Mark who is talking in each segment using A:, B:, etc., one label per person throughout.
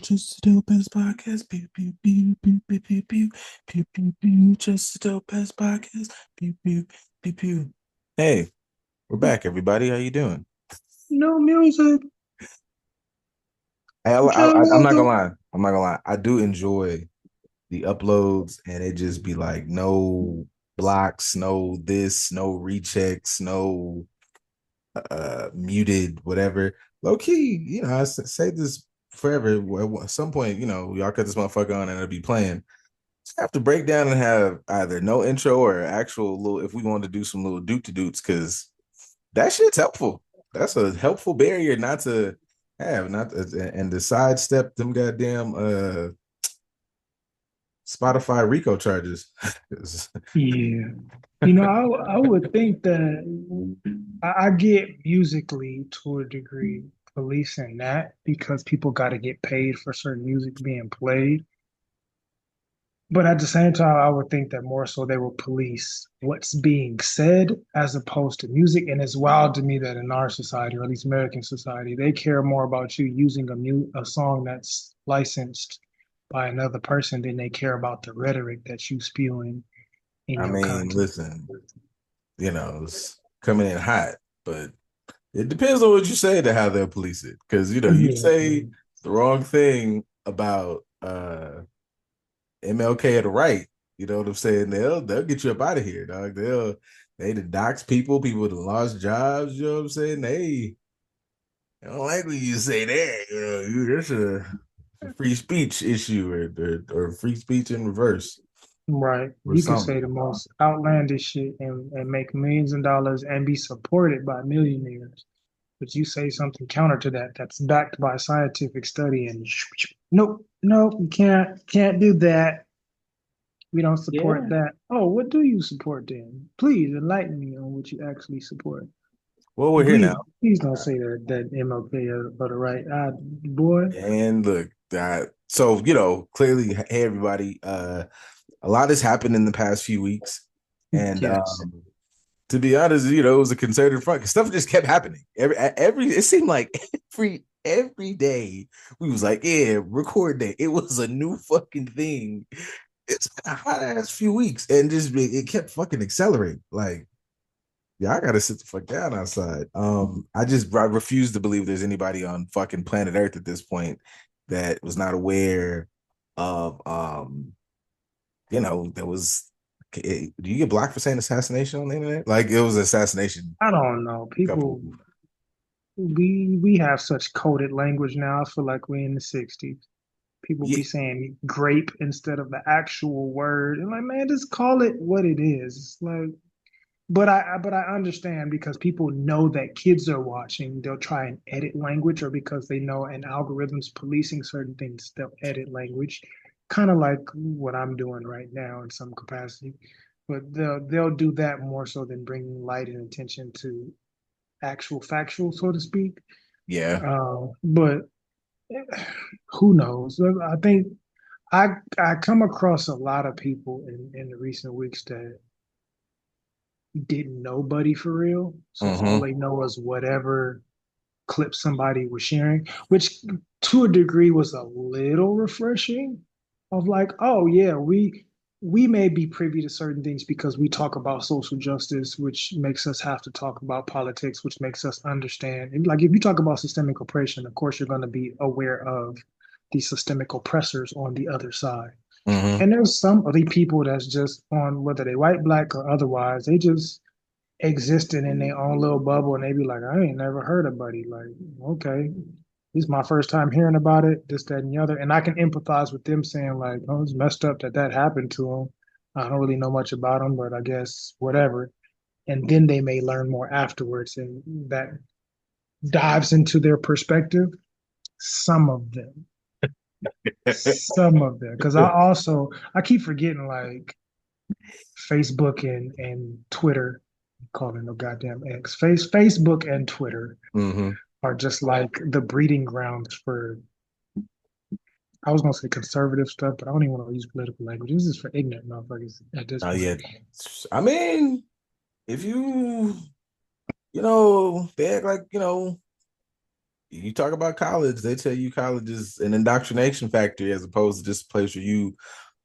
A: just the dopest podcast. Pew pew pew pew pew pew pew pew pew pew. Just the dopest podcast. Pew pew pew pew. Hey, we're back, everybody. How you doing?
B: No music.
A: I'm not
B: JADA.
A: gonna lie. I'm not gonna lie. I do enjoy the uploads, and it just be like no blocks, no this, no rechecks, no muted, whatever. Low key, say this forever. At some point, y'all cut this motherfucker on and it'll be playing. Just have to break down and have either no intro or actual little if we want to do some little doot to doots, because that shit's helpful. That's a helpful barrier not to have, not to, and to sidestep them goddamn Spotify Rico charges.
B: Yeah. I would think that I get musically to a degree policing that because people got to get paid for certain music being played. But at the same time, I would think that more so they will police what's being said as opposed to music. And it's wild to me that in our society, or at least American society, they care more about you using a song that's licensed by another person than they care about the rhetoric that you spewing in
A: I
B: your
A: mean,
B: content.
A: listen, it's coming in hot, but it depends on what you say to how they'll police it. Because you
B: Yeah,
A: say the wrong thing about MLK at the right, you know what I'm saying? They'll get you up out of here, dog. They the dox people, people that lost jobs, you know what I'm saying? They don't like when you say that. There's a free speech issue or free speech in reverse
B: right.
A: or
B: You could say
A: something.
B: the most outlandish shit and make millions of dollars and be supported by millionaires. But you say something counter to that that's backed by scientific study and nope, nope, you can't do that. We don't support
A: Yeah.
B: that. Oh, what do you support then? Please enlighten me on what you actually support.
A: Well, we're
B: And
A: here now.
B: please don't say that MLK are the right. Boy,
A: And look, so clearly, hey everybody, a lot has happened in the past few weeks. And
B: yes.
A: to be honest, it was a concerted front because stuff just kept happening. Every it seemed like every day we was like, yeah, record day. It was a new fucking thing. It's been a hot ass few weeks, and just it kept fucking accelerating. Like, yeah, I gotta sit the fuck down outside. I refuse to believe there's anybody on fucking planet Earth at this point that was not aware of there was do you get blocked for saying assassination on the internet? Like it was assassination
B: I don't know.
A: a couple.
B: People, we have such coded language now. I feel like we're in the 60s. People
A: Yeah,
B: be saying grape instead of the actual word. And like, man, just call it what it is. It's like, but I understand because people know that kids are watching. They'll try and edit language, or because they know an algorithm's policing certain things, they'll edit language, kind of like what I'm doing right now in some capacity. But they'll do that more so than bringing light and attention to actual factual, so to speak.
A: yeah.
B: But who knows? I think I come across a lot of people in the recent weeks that didn't know Buddy for real. So all
A: Mm-hmm.
B: they know is whatever clip somebody was sharing, which to a degree was a little refreshing of like, oh yeah, we may be privy to certain things because we talk about social justice, which makes us have to talk about politics, which makes us understand. And like if you talk about systemic oppression, of course you're going to be aware of the systemic oppressors on the other side.
A: Mm-hmm.
B: And there's some of the people that's just on whether they white, black, or otherwise, they just existing in their own little bubble and they be like, I ain't never heard of Buddy. Like, okay, this is my first time hearing about it, this, that, and the other. And I can empathize with them saying, like, oh, it's messed up that that happened to him. I don't really know much about him, but I guess whatever. And then they may learn more afterwards, and that dives into their perspective. Some of them, some of them, because I keep forgetting like Facebook and Twitter, calling no goddamn X. Facebook and Twitter
A: Mm-hmm.
B: are just like the breeding grounds for, I was gonna say conservative stuff, but I don't even want to use political language. This is for ignorant motherfuckers at this
A: Oh
B: point.
A: yeah. I mean, if they act like, You talk about college, they tell you college is an indoctrination factory as opposed to just a place where you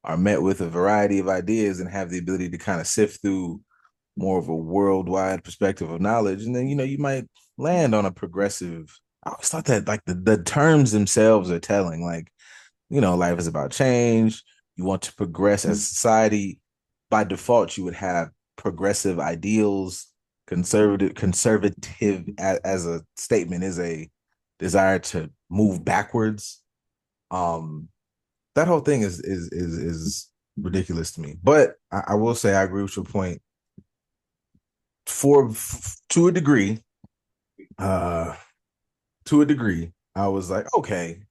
A: are met with a variety of ideas and have the ability to kind of sift through more of a worldwide perspective of knowledge. And then, you might land on a progressive. I always thought that like the terms themselves are telling. Like, life is about change. You want to progress as a society. By default, you would have progressive ideals. Conservative as a statement is a desire to move backwards. Um, that whole thing is ridiculous to me. But I will say I agree with your point for to a degree. Uh, to a degree, I was like, okay,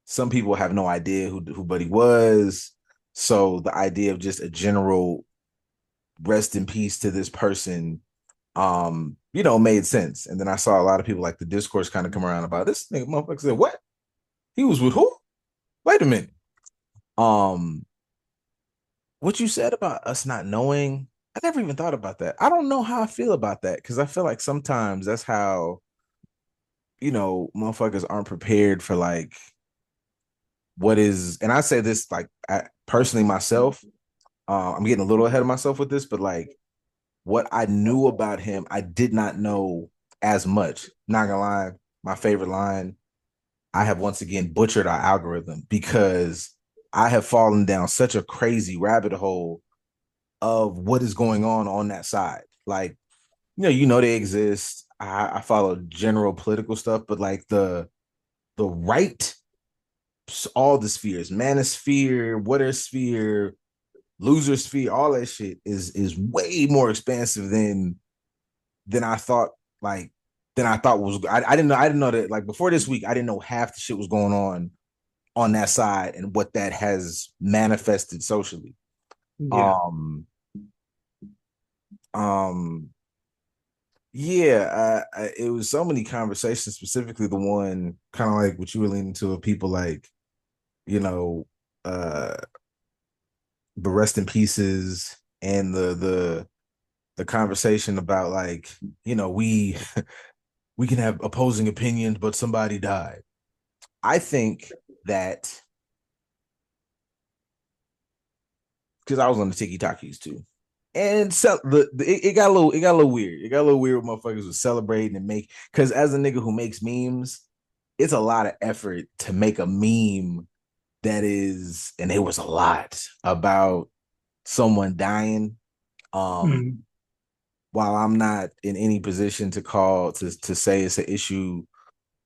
A: some people have no idea who Buddy was. So the idea of just a general rest in peace to this person, made sense. And then I saw a lot of people like the discourse kind of come around about this nigga motherfucker said, what? He was with who? Wait a minute. Um, what you said about us not knowing, I never even thought about that. I don't know how I feel about that because I feel like sometimes that's how, motherfuckers aren't prepared for like what is, and I say this like personally myself, I'm getting a little ahead of myself with this, but like what I knew about him, I did not know as much. Not gonna lie, my favorite line, I have once again butchered our algorithm because I have fallen down such a crazy rabbit hole of what is going on that side. Like, they exist. I follow general political stuff, but like the right, all the spheres, manosphere, water sphere, loser sphere, all that shit is way more expansive than I thought. Like than I thought was. I didn't know that. Like before this week, I didn't know half the shit was going on that side and what that has manifested socially.
B: Yeah.
A: Um, um, yeah, it was so many conversations, specifically the one kind of like what you were leaning to of people like, you know, uh the rest in pieces and the conversation about like, we we can have opposing opinions, but somebody died. I think that because I was on the Tiki Takis too. And it got a little weird. It got a little weird when motherfuckers was celebrating and make because as a nigga who makes memes, it's a lot of effort to make a meme that is, and it was a lot about someone dying. Um,
B: Mm.
A: while I'm not in any position to call to say it's an issue,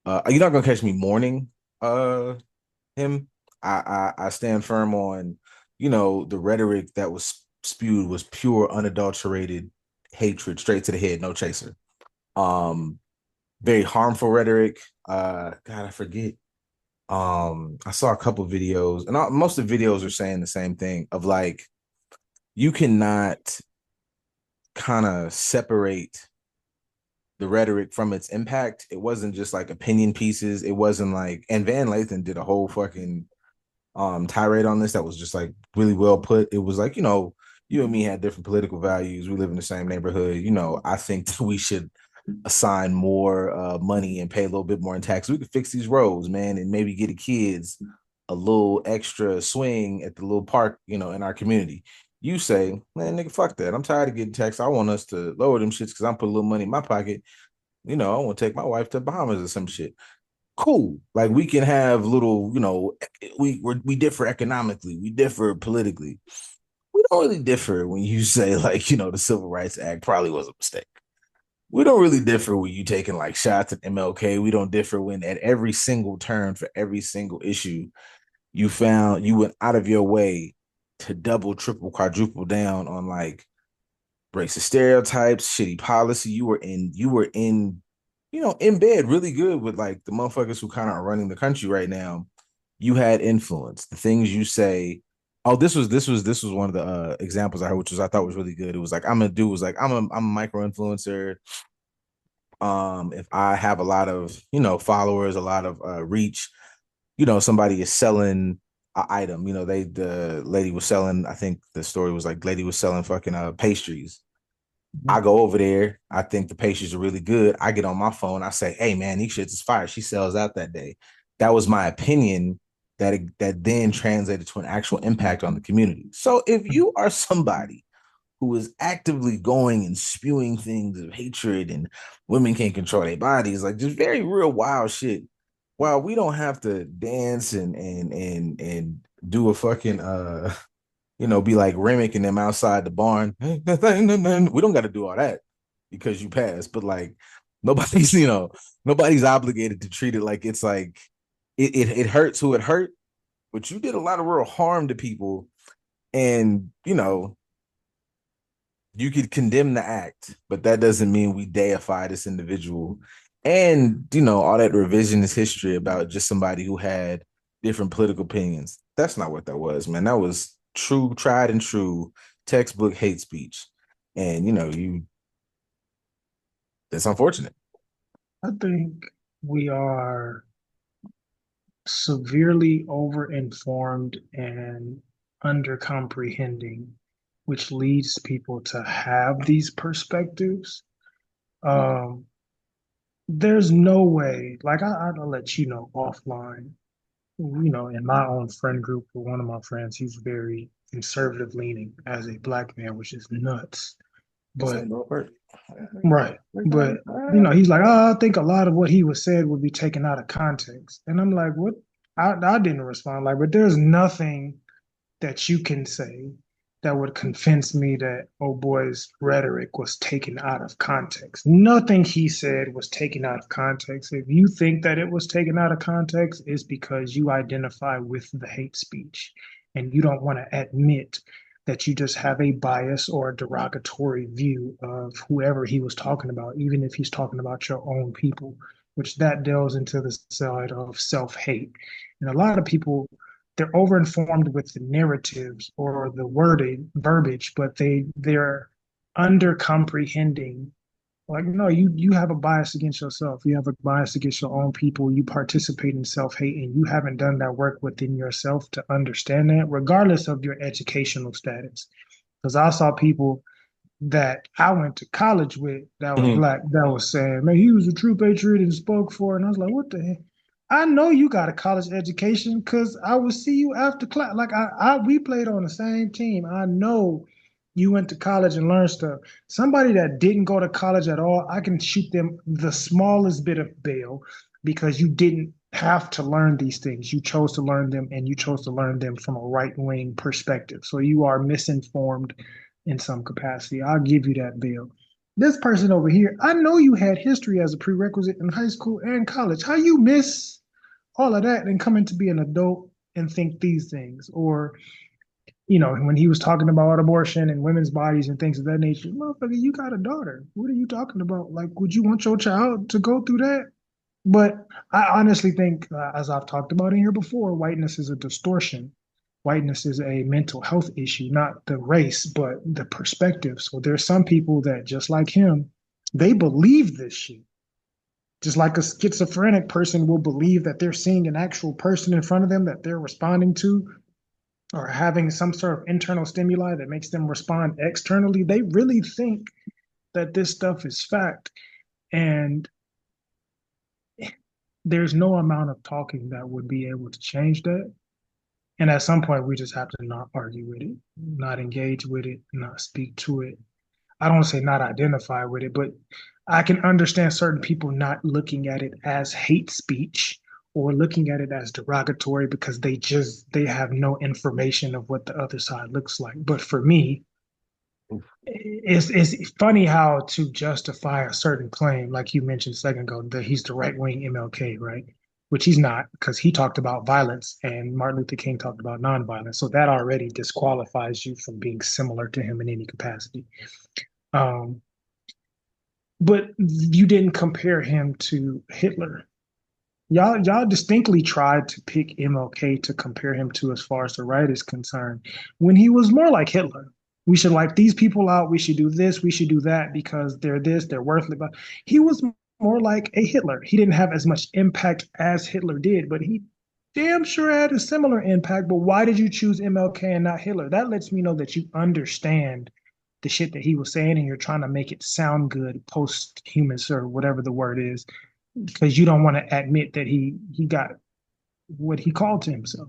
A: you're not gonna catch me mourning him. I stand firm on, the rhetoric that was spewed was pure, unadulterated hatred, straight to the head, no chaser. Um, very harmful rhetoric. God, I forget. I saw a couple videos, and most of the videos are saying the same thing of like you cannot kind of separate the rhetoric from its impact. It wasn't just like opinion pieces. It wasn't like, and Van Lathan did a whole fucking tirade on this that was just like really well put. It was like, you and me had different political values. We live in the same neighborhood. I think that we should assign more money and pay a little bit more in tax. We could fix these roads, man, and maybe get the kids a little extra swing at the little park, in our community. You say, man, nigga, fuck that. I'm tired of getting taxed. I want us to lower them shits because I'm putting a little money in my pocket. I want to take my wife to Bahamas or some shit. Cool. Like we can have little, we differ economically, we differ politically. We don't really differ when you say like, the Civil Rights Act probably was a mistake. We don't really differ when you taking like shots at MLK. We don't differ when at every single turn for every single issue you went out of your way to double, triple, quadruple down on like racist stereotypes, shitty policy. You were in bed really good with like the motherfuckers who kind of are running the country right now. You had influence. The things you say. Oh, this was one of the examples I heard, which was I thought was really good. It was like I'm a micro influencer. If I have a lot of followers, a lot of reach, somebody is selling an item. The lady was selling. I think the story was like lady was selling fucking pastries, I go over there. I think the pastries are really good. I get on my phone. I say, "Hey, man, these shits is fire." She sells out that day. That was my opinion. That then translated to an actual impact on the community. So if you are somebody who is actively going and spewing things of hatred and women can't control their bodies, like just very real wild shit. While we don't have to dance and do a fucking be like Remick and them outside the barn. We don't got to do all that because you passed, but like nobody's, nobody's obligated to treat it like it's like it hurts who it hurt, but you did a lot of real harm to people, and you could condemn the act, but that doesn't mean we deify this individual. And all that revisionist history about just somebody who had different political opinions. That's not what that was, man. That was true, tried and true textbook hate speech. And you that's unfortunate.
B: I think we are severely over-informed and under-comprehending, which leads people to have these perspectives. Um, there's no way, like I'll let you know offline, in my own friend group, with one of my friends, he's very conservative leaning as a black man, which is nuts.
A: This
B: But
A: ain't gonna work.
B: right. But he's like, oh, I think a lot of what he was said would be taken out of context. And I'm like, what? I didn't respond like, but there's nothing that you can say that would convince me that oh boy's rhetoric was taken out of context. Nothing he said was taken out of context. If you think that it was taken out of context, it's because you identify with the hate speech and you don't want to admit that you just have a bias or a derogatory view of whoever he was talking about, even if he's talking about your own people, which that delves into the side of self-hate. And a lot of people, they're overinformed with the narratives or the worded verbiage, but they're under comprehending. Like, no, you have a bias against yourself. You have a bias against your own people. You participate in self hate, and you haven't done that work within yourself to understand that, regardless of your educational status. Because I saw people that I went to college with that was
A: Mhm.
B: black that was saying, man, he was a true patriot and spoke for it. And I was like, what the heck? I know you got a college education because I would see you after class. Like we played on the same team. I know you went to college and learned stuff. Somebody that didn't go to college at all, I can shoot them the smallest bit of bail because you didn't have to learn these things. You chose to learn them and you chose to learn them from a right wing perspective. So you are misinformed in some capacity. I'll give you that bill. This person over here, I know you had history as a prerequisite in high school and college. How you miss all of that and come into be an adult and think these things? Or, when he was talking about abortion and women's bodies and things of that nature, motherfucker, you got a daughter. What are you talking about? Like, would you want your child to go through that? But I honestly think, as I've talked about in here before, whiteness is a distortion. Whiteness is a mental health issue, not the race, but the perspective. So there's some people that, just like him, they believe this shit. Just like a schizophrenic person will believe that they're seeing an actual person in front of them that they're responding to or having some sort of internal stimuli that makes them respond externally. They really think that this stuff is fact. And there's no amount of talking that would be able to change that. And at some point, we just have to not argue with it, not engage with it, not speak to it. I don't say not identify with it, but I can understand certain people not looking at it as hate speech or looking at it as derogatory because they have no information of what the other side looks like. But for me, it's funny how to justify a certain claim, like you mentioned a second ago, that he's the right wing MLK, right? Which he's not, because he talked about violence and Martin Luther King talked about nonviolence. So that already disqualifies you from being similar to him in any capacity. Um, but you didn't compare him to Hitler. Y'all distinctly tried to pick MLK to compare him to as far as the right is concerned, when he was more like Hitler. We should wipe these people out. We should do this. We should do that because they're this, they're worthless. But he was more like a Hitler. He didn't have as much impact as Hitler did, but he damn sure had a similar impact. But why did you choose MLK and not Hitler? That lets me know that you understand the shit that he was saying, and you're trying to make it sound good posthumous or whatever the word is, because you don't want to admit that he got what he called to himself.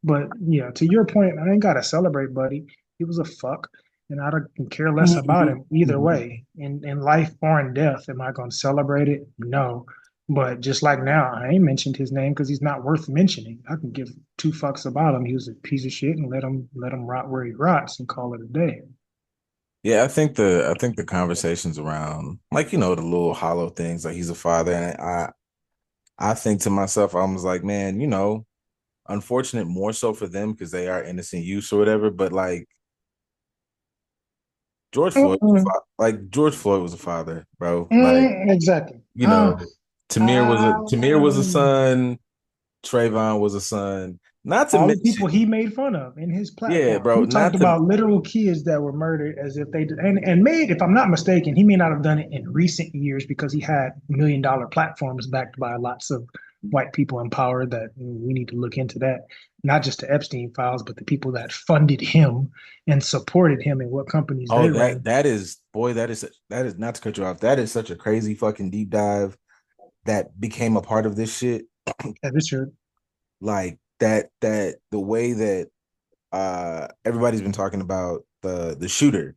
B: But yeah, to your point, I ain't gotta celebrate, buddy. He was a fuck, and I don't care less about him either way. In life or in death, am I gonna celebrate it? No. But just like now, I ain't mentioned his name because he's not worth mentioning. I can give two fucks about him. He was a piece of shit, and let him rot where he rots and call it a day.
A: Yeah, I think the conversations around like the little hollow things like he's a father, and I think to myself I was like, man, unfortunate more so for them because they are innocent youths or whatever, but like
B: Mm-mm,
A: George Floyd was a father, bro. Like
B: exactly.
A: you know, Tamir was a
B: Um,
A: son, Trayvon was a son. Not to
B: all the people
A: mention,
B: he made fun of in his
A: yeah,
B: platform.
A: bro.
B: He talked
A: Not to
B: about literal kids that were murdered as if they did, and made, if I'm not mistaken, he may not have done it in recent years because he had $1 million platforms backed by lots of white people in power that we need to look into that. Not just the Epstein files, but the people that funded him and supported him and what companies
A: oh
B: they ran.
A: that is boy that is not to cut you off. That is such a crazy fucking deep dive that became a part of this shit.
B: That is true.
A: Like that the way that everybody's been talking about the shooter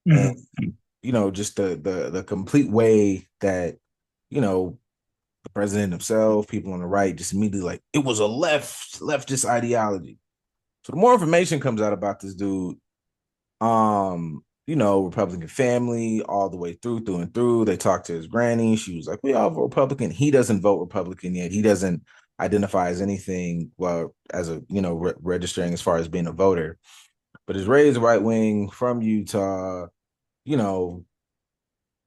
A: and
B: Mhm.
A: just the complete way that you know the president himself, people on the right, just immediately like it was a leftist ideology. So the more information comes out about this dude, Republican family all the way through and through. They talked to his granny. She was like, "We all vote Republican." He doesn't vote Republican yet. He doesn't identify as anything, well, as a registering as far as being a voter, but is raised right wing from Utah. You know,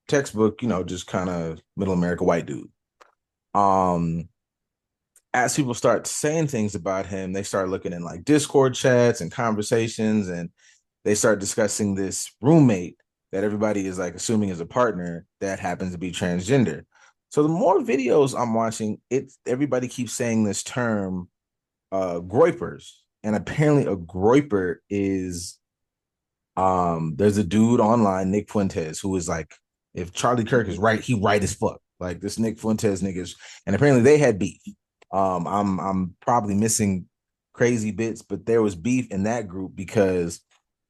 A: textbook. Just kind of middle America white dude. Um, as people start saying things about him, they start looking in like Discord chats and conversations, and they start discussing this roommate that everybody is like assuming is a partner that happens to be transgender. So the more videos I'm watching, everybody keeps saying this term, groipers, and apparently a groiper is there's a dude online, Nick Fuentes, who is like, if Charlie Kirk is right, he right as fuck. Like this Nick Fuentes niggas, and apparently they had beef. I'm probably missing crazy bits, but there was beef in that group because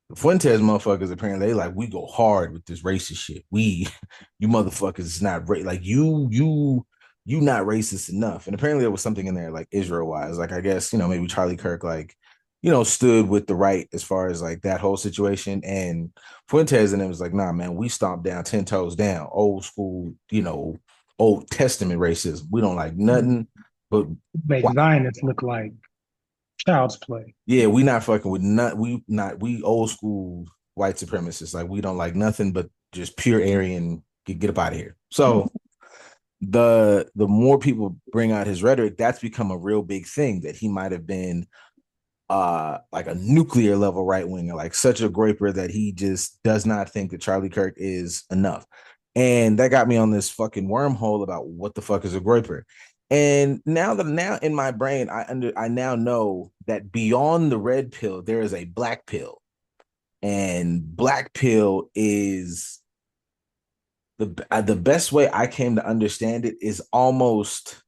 A: the Fuentes motherfuckers apparently they like we go hard with this racist shit. You motherfuckers is not like you not racist enough. And apparently there was something in there like Israel wise. Like I guess maybe Charlie Kirk like stood with the right as far as like that whole situation. And Fuentes and it was like, nah, man, we stomped down 10 toes down, old school, Old Testament racism. We don't like nothing but
B: Make Zionists look like child's play.
A: yeah, we not fucking with we old school white supremacists. Like we don't like nothing but just pure Aryan. Get up out of here. So the more people bring out his rhetoric, that's become a real big thing that he might have been like a nuclear level right winger, like such a groiper that he just does not think that Charlie Kirk is enough. And that got me on this fucking wormhole about what the fuck is a groiper. And now in my brain, I now know that beyond the red pill, there is a black pill. And black pill is the best way I came to understand it is almost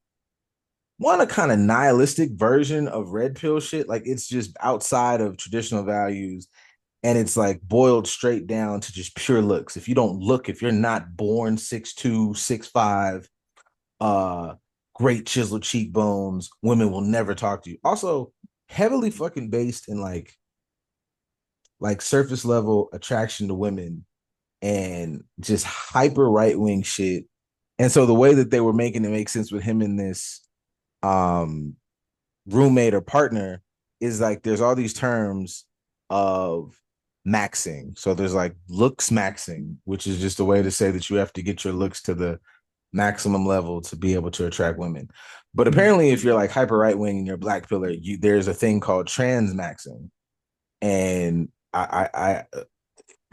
A: one a kind of nihilistic version of red pill shit. Like it's just outside of traditional values and it's like boiled straight down to just pure looks. If you don't look, if you're not born 6'2", 6'5", uh, great chiseled cheekbones, women will never talk to you. Also, heavily fucking based in like surface level attraction to women and just hyper right wing shit. And so the way that they were making it make sense with him in this um roommate or partner is like there's all these terms of maxing. So there's like looks maxing, which is just a way to say that you have to get your looks to the maximum level to be able to attract women. But apparently, if you're like hyper right wing and you're black pillar, there's a thing called trans maxing. And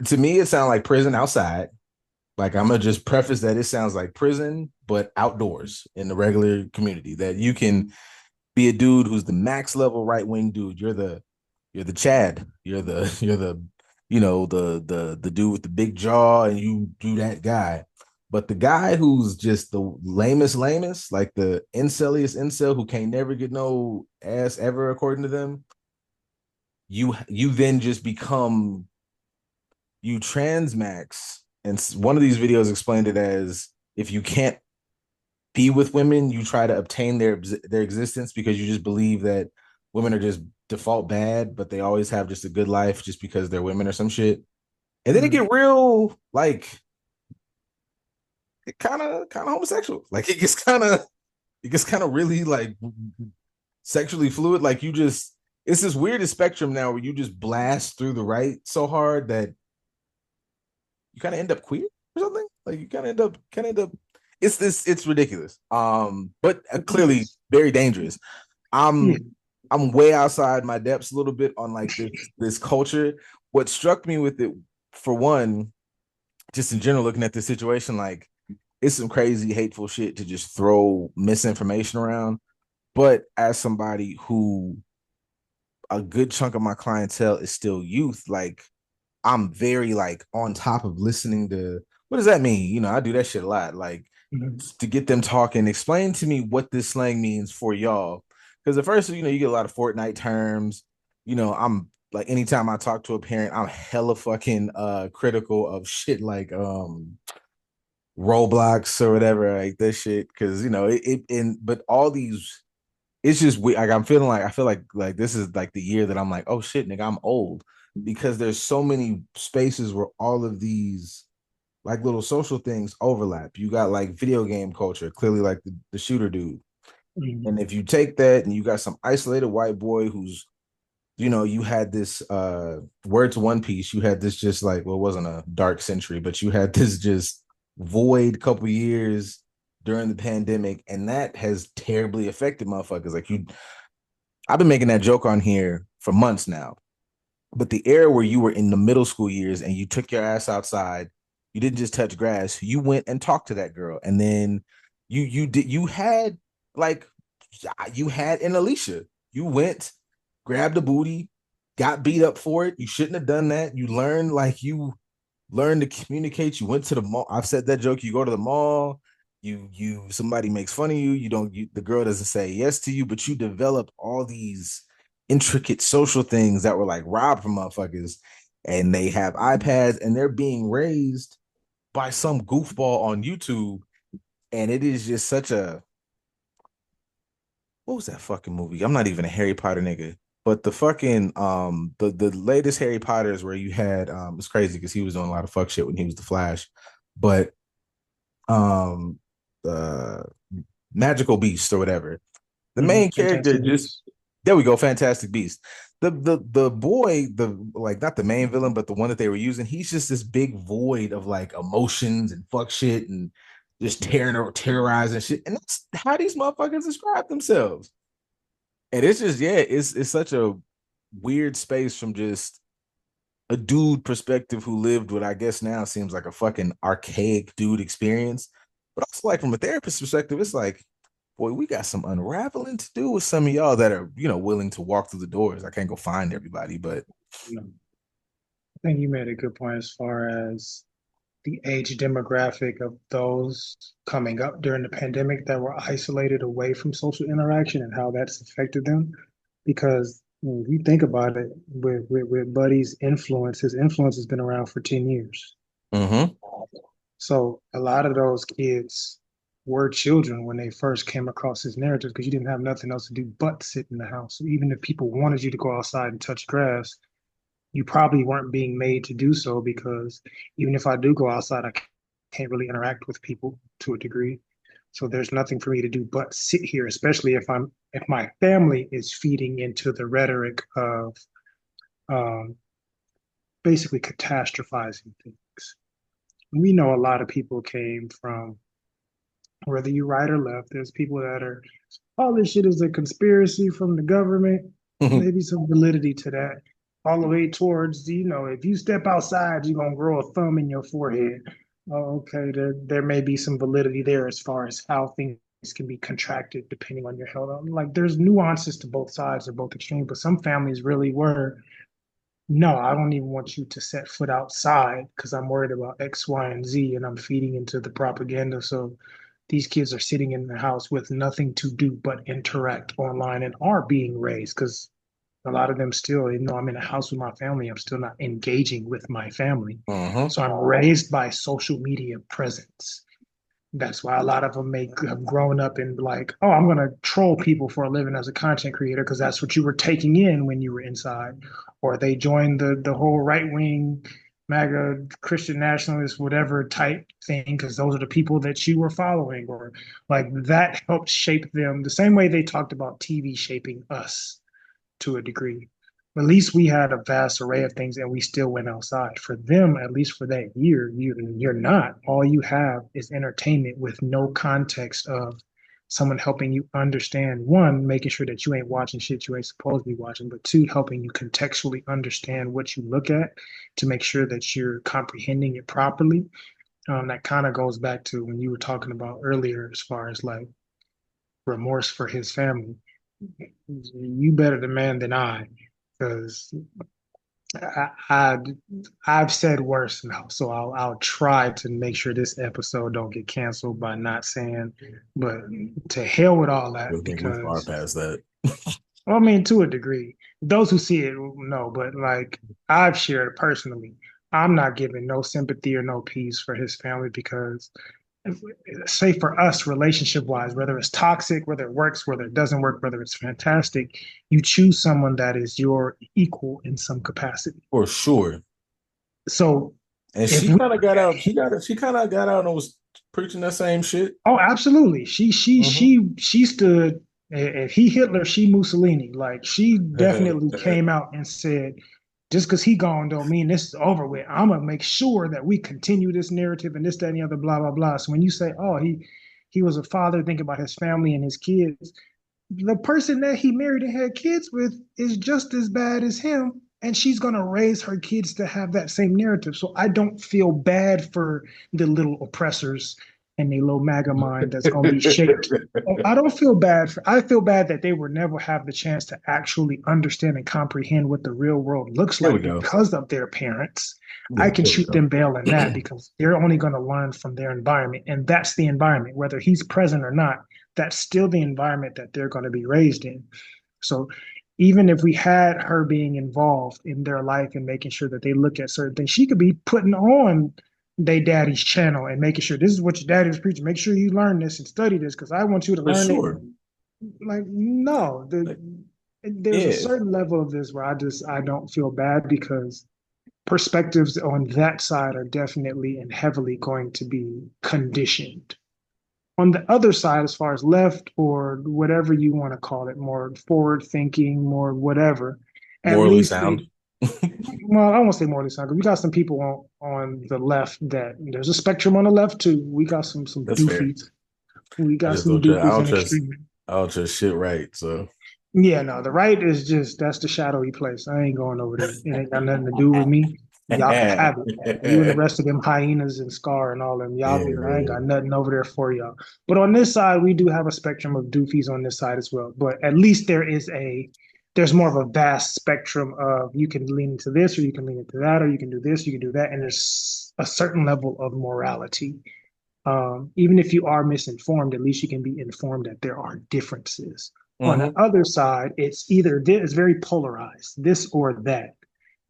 A: to me, it sounds like prison outside. Like I'm gonna just preface that it sounds like prison, but outdoors in the regular community. That you can be a dude who's the max level right wing dude. You're the Chad. You're the the dude with the big jaw, and you do that guy. But the guy who's just the lamest, like the inceliest incel who can't never get no ass ever, according to them, you then just become you transmax. And one of these videos explained it as if you can't be with women, you try to obtain their existence because you just believe that women are just default bad, but they always have just a good life just because they're women or some shit. And then it
B: Mm.
A: get real like it kind of homosexual. Like it gets kind of really like sexually fluid. Like you just it's this weirdest spectrum now where you just blast through the right so hard that you kind of end up queer or something. Like you kind of end up it's ridiculous. But
B: It
A: clearly
B: is.
A: very dangerous.
B: Yeah.
A: I'm way outside my depths a little bit on like this culture. What struck me with it, for one, just in general, looking at this situation, like it's some crazy, hateful shit to just throw misinformation around. But as somebody who a good chunk of my clientele is still youth, like I'm very like on top of listening to what does that mean? I do that shit a lot. Like
B: Mhm.
A: to get them talking, explain to me what this slang means for y'all. Because at first, you get a lot of Fortnite terms. I'm like anytime I talk to a parent, I'm hella fucking critical of shit like Roblox or whatever, like this shit. Cause but all these it's just like I feel like this is like the year that I'm like, oh shit, nigga, I'm old because there's so many spaces where all of these like little social things overlap. You got like video game culture, clearly like the shooter dude.
B: Mhm.
A: And if you take that and you got some isolated white boy who's, you had this word to One Piece, you had this just like, well, it wasn't a dark century, but you had this just void couple years during the pandemic, and that has terribly affected motherfuckers. Like I've been making that joke on here for months now. But the era where you were in the middle school years and you took your ass outside, you didn't just touch grass, you went and talked to that girl. And then you had like you had an Alicia. You went, grabbed a booty, got beat up for it. You shouldn't have done that. You learn to communicate. You went to the mall. I've said that joke. You go to the mall, somebody makes fun of you. You don't, the girl doesn't say yes to you, but you develop all these intricate social things that were like robbed from motherfuckers. And they have iPads and they're being raised by some goofball on YouTube. And it is just such a, what was that fucking movie? I'm not even a Harry Potter nigga. But the fucking the latest Harry Potters where you had it's crazy because he was doing a lot of fuck shit when he was the Flash. But um the magical beast or whatever. The main character
B: Fantastic
A: just
B: Beasts.
A: there we go, Fantastic Beast. The boy, the like not the main villain, but the one that they were using, he's just this big void of like emotions and fuck shit and just terrorizing shit. And that's how these motherfuckers describe themselves. And it's just, yeah, it's such a weird space from just a dude perspective who lived what I guess now seems like a fucking archaic dude experience. But also like from a therapist perspective, it's like, boy, we got some unraveling to do with some of y'all that are, willing to walk through the doors. I can't go find everybody, but
B: You know, I think you made a good point as far as the age demographic of those coming up during the pandemic that were isolated away from social interaction and how that's affected them. Because if you think about it, with Buddy's influence, his influence has been around for 10 years.
A: mm-hmm.
B: So a lot of those kids were children when they first came across his narratives because you didn't have nothing else to do but sit in the house. So even if people wanted you to go outside and touch grass, you probably weren't being made to do so because even if I do go outside, I can't really interact with people to a degree. So there's nothing for me to do but sit here, especially if my family is feeding into the rhetoric of um, basically catastrophizing things. We know a lot of people came from whether you right or left. There's people that are all this shit is a conspiracy from the government. Maybe some validity to that. All the way towards, if you step outside, you're gonna grow a thumb in your forehead. Oh, okay, there may be some validity there as far as how things can be contracted depending on your health. Like there's nuances to both sides or both extremes, but some families really were no, I don't even want you to set foot outside because I'm worried about X, Y, and Z, and I'm feeding into the propaganda. So these kids are sitting in the house with nothing to do but interact online and are being raised because a lot of them still, even though I'm in a house with my family, I'm still not engaging with my family.
A: Uh-huh.
B: So I'm raised by social media presence. That's why a lot of them have grown up and like, oh, I'm going to troll people for a living as a content creator because that's what you were taking in when you were inside. Or they joined the whole right wing, MAGA, Christian nationalist, whatever type thing because those are the people that you were following. Or like that helped shape them the same way they talked about TV shaping us to a degree. At least we had a vast array of things and we still went outside. For them, at least for that year, you're not. All you have is entertainment with no context of someone helping you understand, one, making sure that you ain't watching shit you ain't supposed to be watching, but two, helping you contextually understand what you look at to make sure that you're comprehending it properly. That kind of goes back to when you were talking about earlier, as far as like remorse for his family. You better the man than I, because I I've said worse now, so I'll try to make sure this episode don't get canceled by not saying. But to hell with all
A: I
B: that,
A: think we're far
B: because
A: past that.
B: well, I mean, to a degree, those who see it will know. But like I've shared personally, I'm not giving no sympathy or no peace for his family because say for us relationship wise, whether it's toxic, whether it works, whether it doesn't work, whether it's fantastic, you choose someone that is your equal in some capacity.
A: For sure.
B: So
A: And
B: if
A: she
B: we
A: kind of
B: look
A: got
B: at
A: out. She kind of got out and was preaching that same shit.
B: oh, absolutely.
A: Mm-hmm.
B: She stood. If he Hitler, she Mussolini. Like she definitely came out and said, just because he gone don't mean this is over with. I'm gonna make sure that we continue this narrative and this, that, and the other, blah, blah, blah. So when you say, oh, he was a father thinking about his family and his kids, the person that he married and had kids with is just as bad as him. And she's going to raise her kids to have that same narrative. So I don't feel bad for the little oppressors and the little MAGA mind that's going to be shaped. I don't feel bad I feel bad that they will never have the chance to actually understand and comprehend what the real world looks
A: There we
B: like
A: go.
B: because of their parents. I
A: Yeah,
B: can
A: there we
B: shoot
A: go.
B: them bail in that because they're only going to learn from their environment. And that's the environment, whether he's present or not, that's still the environment that they're going to be raised in. So even if we had her being involved in their life and making sure that they look at certain things, she could be putting on they daddy's channel and making sure this is what your daddy was preaching. Make sure you learn this and study this because I want you to
A: For
B: learn it.
A: sure.
B: Like, no,
A: Like,
B: there's a
A: yeah.
B: certain level of this where I don't feel bad because perspectives on that side are definitely and heavily going to be conditioned. On the other side, as far as left or whatever you want to call it, more forward thinking, more whatever, at
A: Morally
B: least
A: sound.
B: well, I won't say morally sound because we got some people on the left that there's a spectrum on the left too. We got some
A: That's fair.
B: doofies. We
A: I
B: got
A: just
B: some
A: don't trust.
B: doofies in extreme.
A: I don't trust shit right. So
B: Yeah, no, the right is just that's the shadowy place. I ain't going over there. It ain't got nothing to do with me. Y'all can
A: yeah,
B: have it. You and the rest of them hyenas and Scar and all them. Y'all be I ain't got
A: man.
B: nothing over there for y'all. But on this side, we do have a spectrum of doofies on this side as well. But at least there's more of a vast spectrum of you can lean into this or you can lean into that or you can do this, you can do that. And there's a certain level of morality. Even if you are misinformed, at least you can be informed that there are differences. On the
A: Hmm.
B: other side, it's either this, it's very polarized, this or that.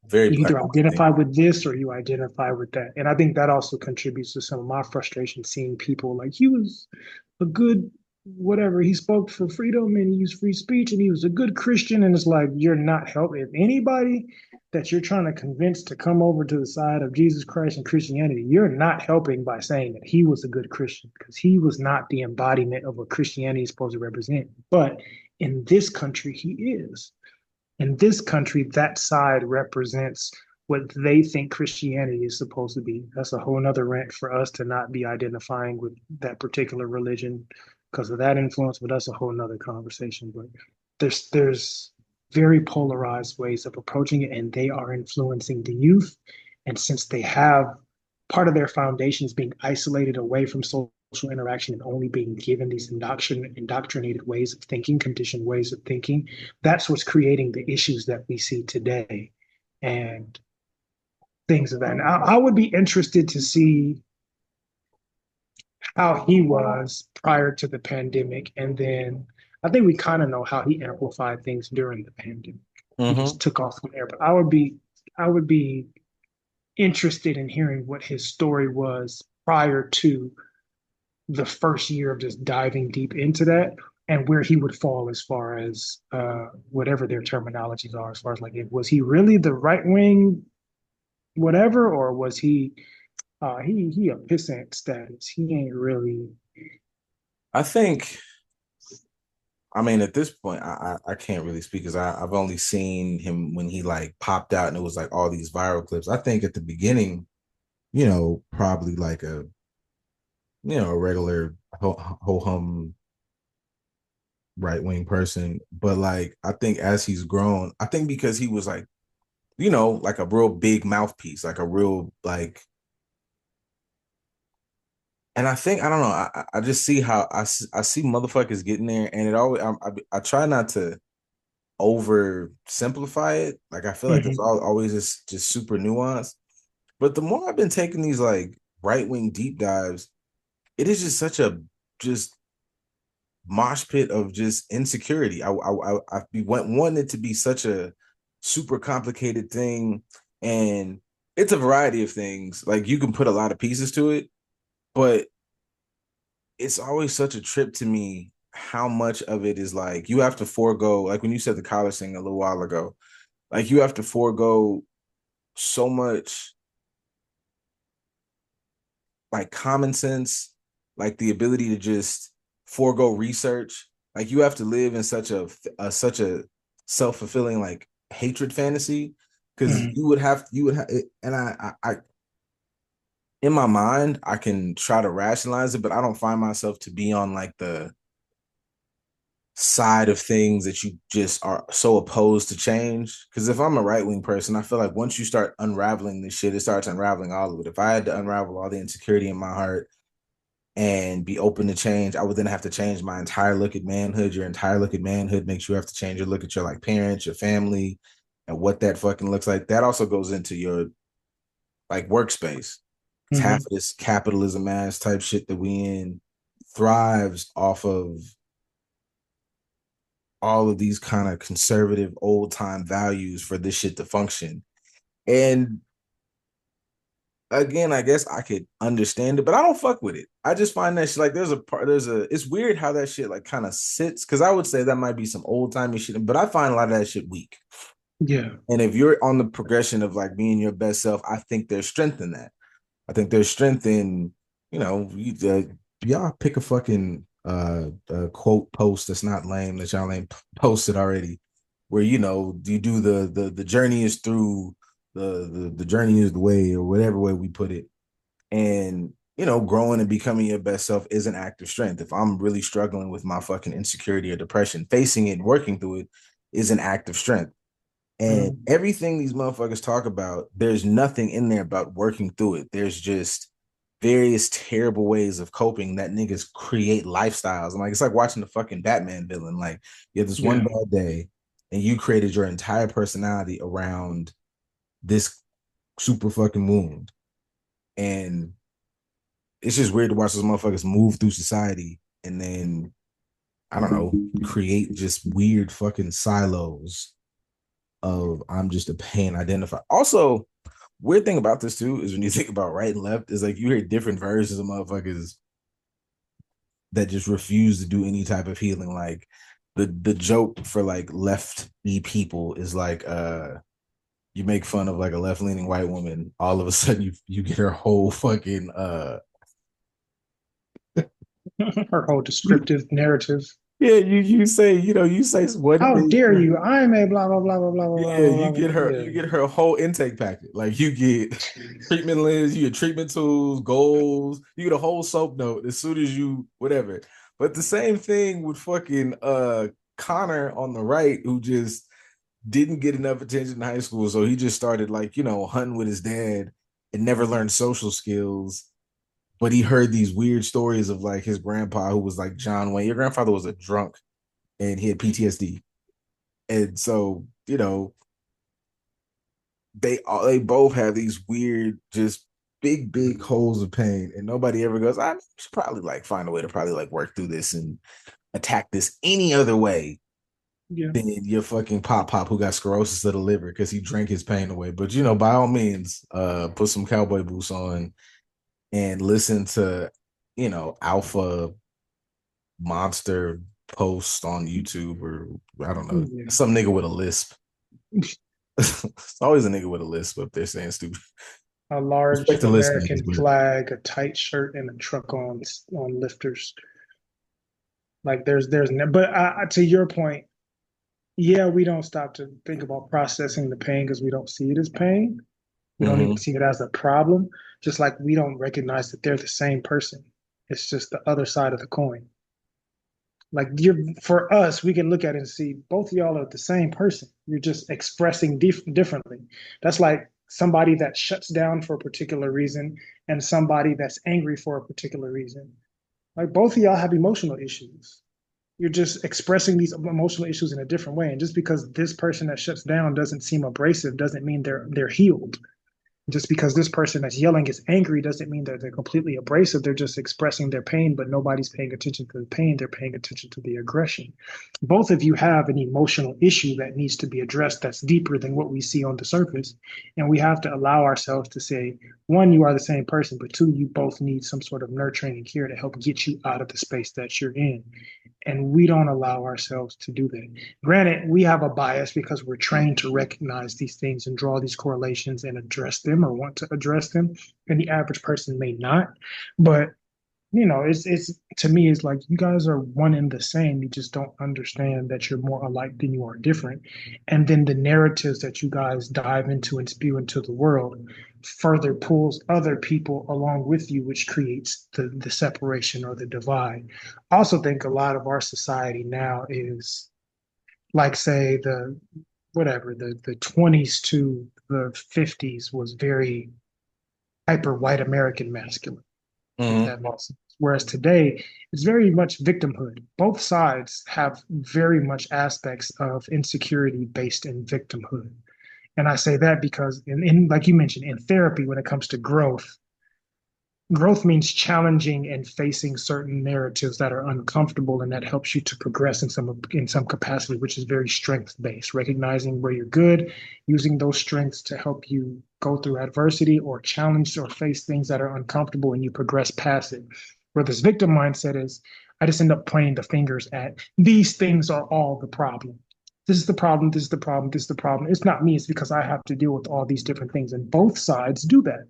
A: Very
B: You
A: black
B: either
A: and white thing.
B: identify with this or you identify with that. And I think that also contributes to some of my frustration seeing people like he was a good whatever. He spoke for freedom and he used free speech and he was a good Christian. And it's like you're not helping. If anybody that you're trying to convince to come over to the side of Jesus Christ and Christianity, you're not helping by saying that he was a good Christian because he was not the embodiment of what Christianity is supposed to represent. But in this country, he is. In this country, that side represents what they think Christianity is supposed to be. That's a whole nother rant for us to not be identifying with that particular religion because of that influence, but that's a whole nother conversation. But there's very polarized ways of approaching it, and they are influencing the youth. And since they have part of their foundations being isolated away from social interaction and only being given these indoctrinated ways of thinking, conditioned ways of thinking, that's what's creating the issues that we see today. and things of that. And I would be interested to see how he was prior to the pandemic. And then I think we kind of know how he amplified things during the pandemic. He
A: Mm-hmm.
B: just took off from there. But I would be interested in hearing what his story was prior to the first year of just diving deep into that and where he would fall as far as whatever their terminologies are, as far as like, was he really the right wing, whatever, or was he a pissant status? He ain't really.
A: I think, I mean, at this point, I can't really speak because I've only seen him when he like popped out and it was like all these viral clips. I think at the beginning, probably like a regular ho hum right wing person. But like, I think as he's grown, I think because he was like, like a real big mouthpiece, like a real like, and I think I don't know. I just see how I see motherfuckers getting there, and it always I try not to oversimplify it. Like I feel like there's
B: Mhm.
A: always just super nuanced. But the more I've been taking these like right wing deep dives, it is just such a just mosh pit of just insecurity. I want it to be such a super complicated thing, and it's a variety of things. Like you can put a lot of pieces to it, but it's always such a trip to me how much of it is like you have to forego, like when you said the college thing a little while ago, like you have to forego so much like common sense, like the ability to just forego research. Like you have to live in such a self-fulfilling like hatred fantasy because
B: Mhm.
A: you would have and I in my mind I can try to rationalize it, but I don't find myself to be on like the side of things that you just are so opposed to change. Because if I'm a right wing person, I feel like once you start unraveling this shit, it starts unraveling all of it. If I had to unravel all the insecurity in my heart and be open to change, I would then have to change my entire look at manhood. Your entire look at manhood makes you have to change your look at your like parents, your family, and what that fucking looks like. That also goes into your like workspace. It's half
B: Mhm.
A: of this capitalism ass type shit that we in thrives off of all of these kind of conservative old time values for this shit to function. And again, I guess I could understand it, but I don't fuck with it. I just find that shit like it's weird how that shit like kind of sits because I would say that might be some old timey shit, but I find a lot of that shit weak.
B: Yeah.
A: And if you're on the progression of like being your best self, I think there's strength in that. I think there's strength in, y'all pick a fucking quote post that's not lame that y'all ain't posted already, where you do the journey is through the journey is the way or whatever way we put it, and growing and becoming your best self is an act of strength. If I'm really struggling with my fucking insecurity or depression, facing it, working through it is an act of strength. And
B: Mhm.
A: everything these motherfuckers talk about, there's nothing in there about working through it. There's just various terrible ways of coping that niggas create lifestyles. I'm like, it's like watching the fucking Batman villain. Like, you have this one
B: Yeah.
A: bad day and you created your entire personality around this super fucking wound. And it's just weird to watch those motherfuckers move through society and then, I don't know, create just weird fucking silos of I'm just a pain identified. Also, weird thing about this too is when you think about right and left, is like you hear different versions of motherfuckers that just refuse to do any type of healing. Like the joke for like lefty people is like you make fun of like a left leaning white woman, all of a sudden you get her whole fucking
B: Her whole descriptive narrative.
A: yeah, you say one
B: How
A: thing.
B: dare you? I'm a blah blah blah blah blah blah
A: Yeah,
B: blah blah. Blah.
A: you
B: Yeah.
A: get her whole intake packet. Like you get treatment lens, you get treatment tools, goals, you get a whole soap note as soon as you whatever. But the same thing with fucking Connor on the right, who just didn't get enough attention in high school. So he just started like, hunting with his dad and never learned social skills. But he heard these weird stories of like his grandpa who was like John Wayne. Your grandfather was a drunk and he had PTSD. And so, they both have these weird, just big holes of pain, and nobody ever goes, I should probably like find a way to probably like work through this and attack this any other way
B: Yeah.
A: than your fucking pop who got sclerosis of the liver because he drank his pain away. But by all means, put some cowboy boots on and listen to, alpha monster post on YouTube, or I don't know,
B: Yeah.
A: some nigga with a lisp. It's always a nigga with a lisp up there saying stupid.
B: A large
A: Respect to lisp niggas,
B: American
A: but
B: flag, a tight shirt, and a truck on lifters. Like but to your point, yeah, we don't stop to think about processing the pain because we don't see it as pain. We don't even
A: mm-hmm.
B: see it as a problem. Just like we don't recognize that they're the same person. It's just the other side of the coin. Like for us, we can look at it and see both of y'all are the same person. You're just expressing differently. That's like somebody that shuts down for a particular reason and somebody that's angry for a particular reason. Like both of y'all have emotional issues. You're just expressing these emotional issues in a different way. And just because this person that shuts down doesn't seem abrasive doesn't mean they're healed. Just because this person that's yelling is angry doesn't mean that they're completely abrasive. They're just expressing their pain, but nobody's paying attention to the pain. They're paying attention to the aggression. Both of you have an emotional issue that needs to be addressed that's deeper than what we see on the surface. And we have to allow ourselves to say, one, you are the same person, but two, you both need some sort of nurturing and care to help get you out of the space that you're in. And we don't allow ourselves to do that. Granted, we have a bias because we're trained to recognize these things and draw these correlations and address them or want to address them. And the average person may not. But it's to me, it's like you guys are one and the same. You just don't understand that you're more alike than you are different. And then the narratives that you guys dive into and spew into the world further pulls other people along with you, which creates the separation or the divide. I also think a lot of our society now is like, say, the 20s to the 50s was very hyper white American masculine, if
A: Mm-hmm.
B: that makes sense. Whereas today, it's very much victimhood. Both sides have very much aspects of insecurity based in victimhood. And I say that because, like you mentioned, in therapy, when it comes to growth means challenging and facing certain narratives that are uncomfortable, and that helps you to progress in some capacity, which is very strength based. Recognizing where you're good, using those strengths to help you go through adversity or challenge or face things that are uncomfortable, and you progress past it. Where this victim mindset is, I just end up pointing the fingers at these things are all the problem. This is the problem. This is the problem. This is the problem. It's not me. It's because I have to deal with all these different things, and both sides do that.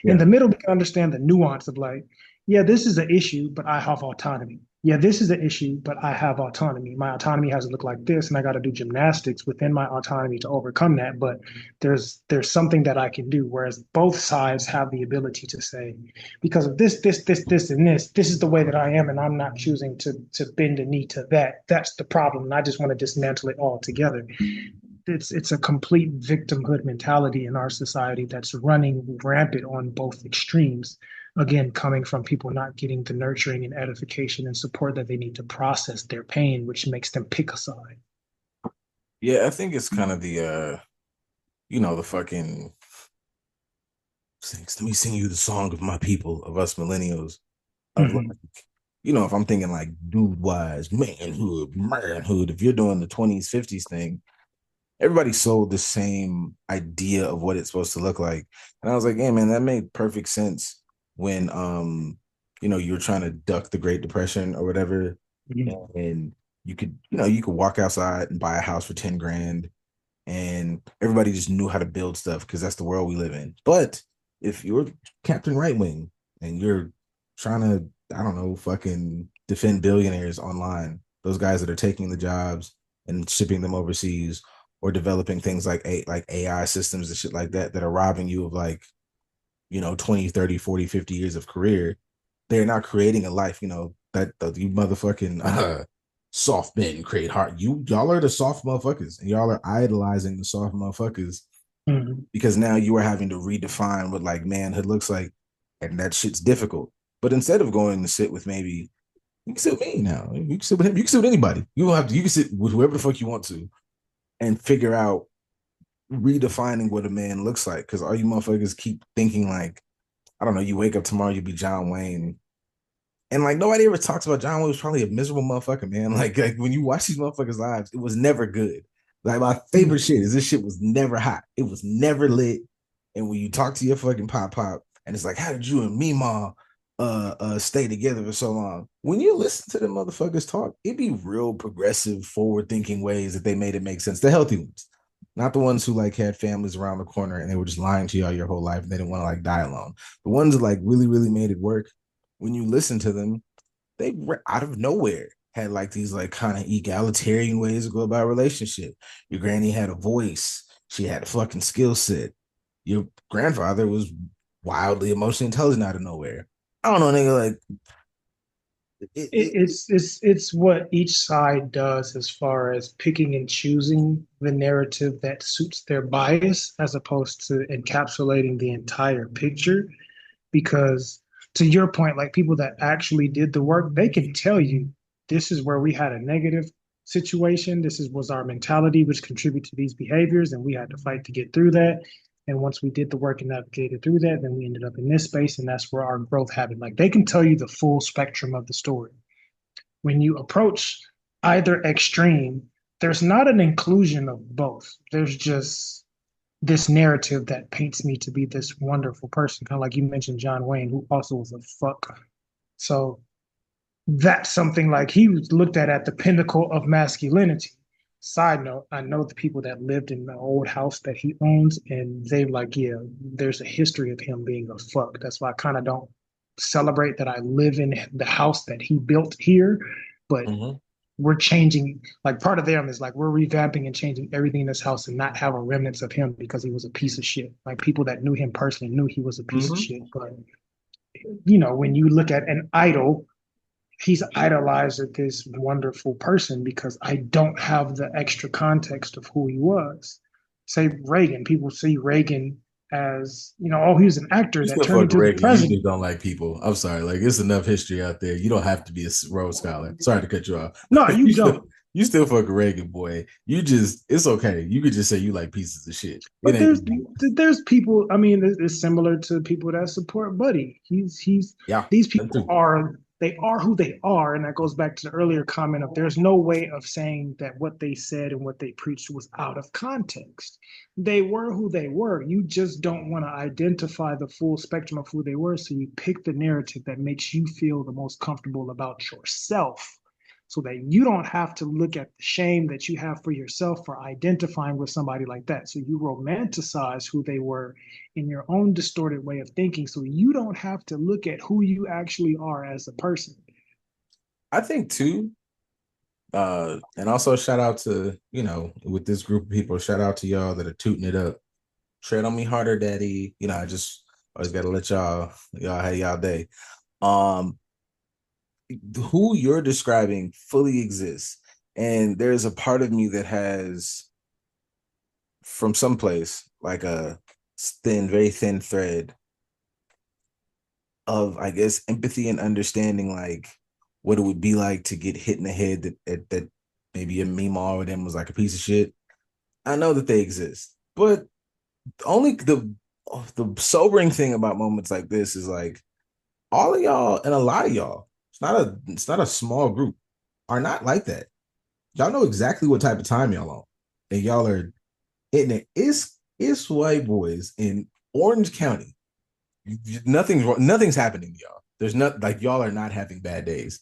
B: In
A: Yeah.
B: the middle, we can understand the nuance of like, yeah, this is an issue, but I have autonomy. Yeah, this is an issue, but I have autonomy. My autonomy has to look like this, and I got to do gymnastics within my autonomy to overcome that. But there's something that I can do. Whereas both sides have the ability to say, because of this, and this is the way that I am, and I'm not choosing to bend a knee to that. That's the problem, and I just want to dismantle it all together. It's a complete victimhood mentality in our society that's running rampant on both extremes. Again, coming from people not getting the nurturing and edification and support that they need to process their pain, which makes them pick a side.
A: Yeah, I think it's kind of the fucking let me sing you the song of my people, of us millennials, of like,
B: Mm-hmm.
A: if I'm thinking like dude wise, manhood, if you're doing the 20s, 50s thing, everybody sold the same idea of what it's supposed to look like. And I was like, yeah, man, that made perfect sense when you were trying to duck the Great Depression or whatever.
B: Mm-hmm.
A: And you could walk outside and buy a house for 10 grand, and everybody just knew how to build stuff because that's the world we live in. But if you're Captain Right Wing and you're trying to, I don't know, fucking defend billionaires online, those guys that are taking the jobs and shipping them overseas, or developing things like AI systems and shit like that are robbing you of like 20, 30, 40, 50 years of career, they're not creating a life, that you motherfucking soft men create hard. Y'all are the soft motherfuckers, and y'all are idolizing the soft motherfuckers
B: Mm-hmm.
A: because now you are having to redefine what like manhood looks like, and that shit's difficult. But instead of going to sit with maybe you can sit with me now, you can sit with him, you can sit with anybody. You don't have to. You can sit with whoever the fuck you want to, and figure out redefining what a man looks like. Because all you motherfuckers keep thinking like, I don't know, you wake up tomorrow, you be John Wayne. And like nobody ever talks about John Wayne was probably a miserable motherfucker, man. Like when you watch these motherfuckers' lives, it was never good. Like my favorite shit is this shit was never hot. It was never lit. And when you talk to your fucking pop, and it's like, how did you and Mima stay together for so long? When you listen to the motherfuckers talk, it be real progressive, forward thinking ways that they made it make sense. The healthy ones, not the ones who like had families around the corner and they were just lying to y'all your whole life and they didn't want to like die alone. The ones that like really, really made it work. When you listen to them, they were out of nowhere had like these like kind of egalitarian ways to go about a relationship. Your granny had a voice. She had a fucking skill set. Your grandfather was wildly emotionally intelligent out of nowhere. I don't know, nigga. Like
B: It's what each side does as far as picking and choosing the narrative that suits their bias as opposed to encapsulating the entire picture. Because to your point, like people that actually did the work, they can tell you this is where we had a negative situation. This is was our mentality, which contributed to these behaviors, and we had to fight to get through that. And once we did the work and navigated through that, then we ended up in this space, and that's where our growth happened. Like they can tell you the full spectrum of the story. When you approach either extreme, there's not an inclusion of both. There's just this narrative that paints me to be this wonderful person, kind of like you mentioned John Wayne, who also was a fuck. So that's something like he was looked at the pinnacle of masculinity. Side note, I know the people that lived in the old house that he owns, and they're like, yeah, there's a history of him being a fuck. That's why I kind of don't celebrate that I live in the house that he built here. But
A: mhm.
B: we're changing, like part of them is like we're revamping and changing everything in this house and not have a remnants of him because he was a piece of shit. Like people that knew him personally knew he was a piece of
A: Mhm.
B: shit. But you know, when you look at an idol, he's idolized as this wonderful person because I don't have the extra context of who he was. Say Reagan, people see Reagan as, you know, oh, he was an actor
A: You
B: that
A: still
B: turned
A: fuck
B: into the
A: Reagan. You
B: president.
A: just don't like people. I'm sorry. Like it's enough history out there. You don't have to be a Rhodes Scholar. Sorry to cut you off.
B: No, you
A: you still
B: don't.
A: you still fuck Reagan, boy. You just it's okay. You could just say you like pieces of shit. It
B: But
A: ain't
B: there's people. I mean, it's similar to people that support Buddy. He's
A: yeah.
B: these
A: That
B: people
A: too.
B: are they are who they are, and that goes back to the earlier comment of there's no way of saying that what they said and what they preached was out of context. They were who they were. You just don't want to identify the full spectrum of who they were, so you pick the narrative that makes you feel the most comfortable about yourself so that you don't have to look at the shame that you have for yourself for identifying with somebody like that. So you romanticize who they were in your own distorted way of thinking. So you don't have to look at who you actually are as a person.
A: I think too. And also shout out to, with this group of people, shout out to y'all that are tooting it up. Tread on me harder, daddy. I just always gotta let y'all have y'all day. Um, who you're describing fully exists. And there's a part of me that has from someplace like a very thin thread of, I guess, empathy and understanding, like what it would be like to get hit in the head that maybe a meme or them was like a piece of shit. I know that they exist, but only the sobering thing about moments like this is like all of y'all and a lot of y'all, it's not a small group, are not like that. Y'all know exactly what type of time y'all on, and y'all are in it. It's white boys in Orange County. Nothing's happening to y'all. There's not like y'all are not having bad days.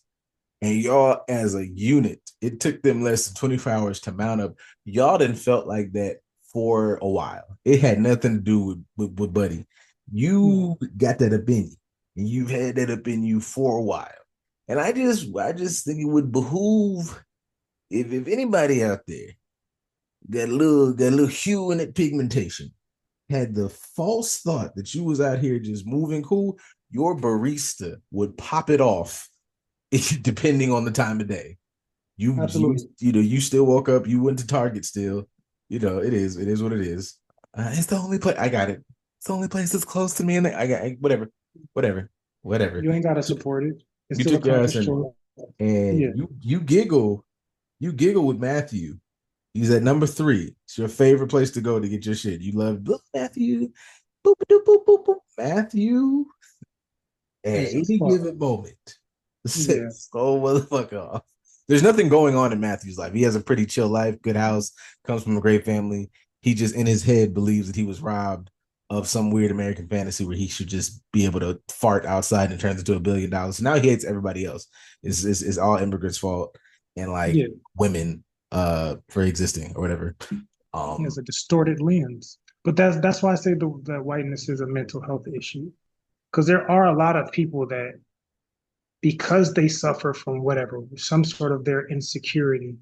A: And y'all as a unit, it took them less than 24 hours to mount up. Y'all didn't felt like that for a while. It had nothing to do with Buddy.
B: Yeah,
A: You got that up in you. And you've had that up in you for a while. And I just think it would behoove if anybody out there got a little hue in it pigmentation, had the false thought that you was out here just moving cool, your barista would pop it off depending on the time of day.
B: absolutely.
A: You still woke up, you went to Target still. It is what it is. It's the only place I got it. It's the only place that's close to me, and I got whatever, whatever, whatever.
B: You ain't got to support it. It's
A: You
B: still a
A: took your ass
B: conscious
A: in there,
B: choice.
A: and
B: Yeah.
A: you giggle with Matthew He's at number three. It's your favorite place to go to get your shit. You love look, Matthew. Boop, boop, boop, boop, boop. Matthew at
B: He's a
A: any
B: fuck.
A: given moment.
B: Yeah.
A: So motherfucker off. There's nothing going on in Matthew's life. He has a pretty chill life, good house, comes from a great family. He just in his head believes that he was robbed of some weird American fantasy where he should just be able to fart outside and turns into $1 billion. So now he hates everybody else. It's all immigrants' fault and like
B: Yeah.
A: women for existing or whatever.
B: He has
A: Um
B: a distorted lens. But that's why I say that whiteness is a mental health issue. Because there are a lot of people that, because they suffer from whatever, some sort of their insecurity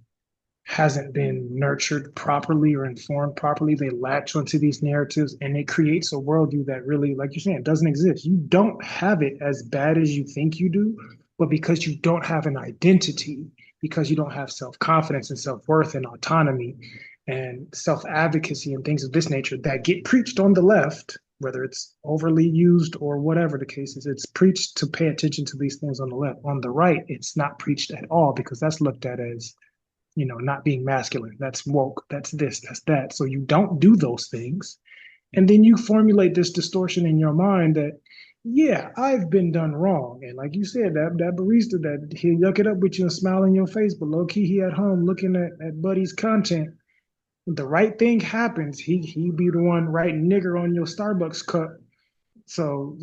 B: hasn't been nurtured properly or informed properly, they latch onto these narratives and it creates a worldview that really, like you're saying, doesn't exist. You don't have it as bad as you think you do, but because you don't have an identity, because you don't have self confidence and self worth and autonomy and self advocacy and things of this nature that get preached on the left, whether it's overly used or whatever the case is, it's preached to pay attention to these things on the left. On the right, it's not preached at all because that's looked at as, not being masculine. That's woke. That's this, that's that. So you don't do those things. And then you formulate this distortion in your mind that, yeah, I've been done wrong. And like you said, that barista that he'll yuck it up with you and smile in your face, but low key he at home looking at Buddy's content. The right thing happens. He be the one writing nigger on your Starbucks cup. So,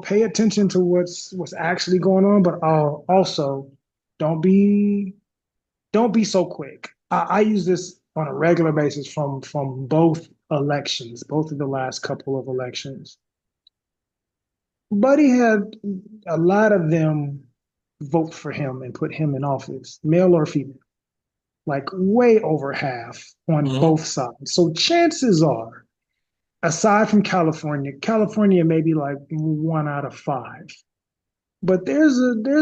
B: pay attention to what's actually going on, but also don't be don't be so quick. I use this on a regular basis from both elections, both of the last couple of elections. Buddy had a lot of them vote for him and put him in office, male or female, like way over half on
A: mhm.
B: both sides. So chances are, aside from California may be like 1 out of 5. But there's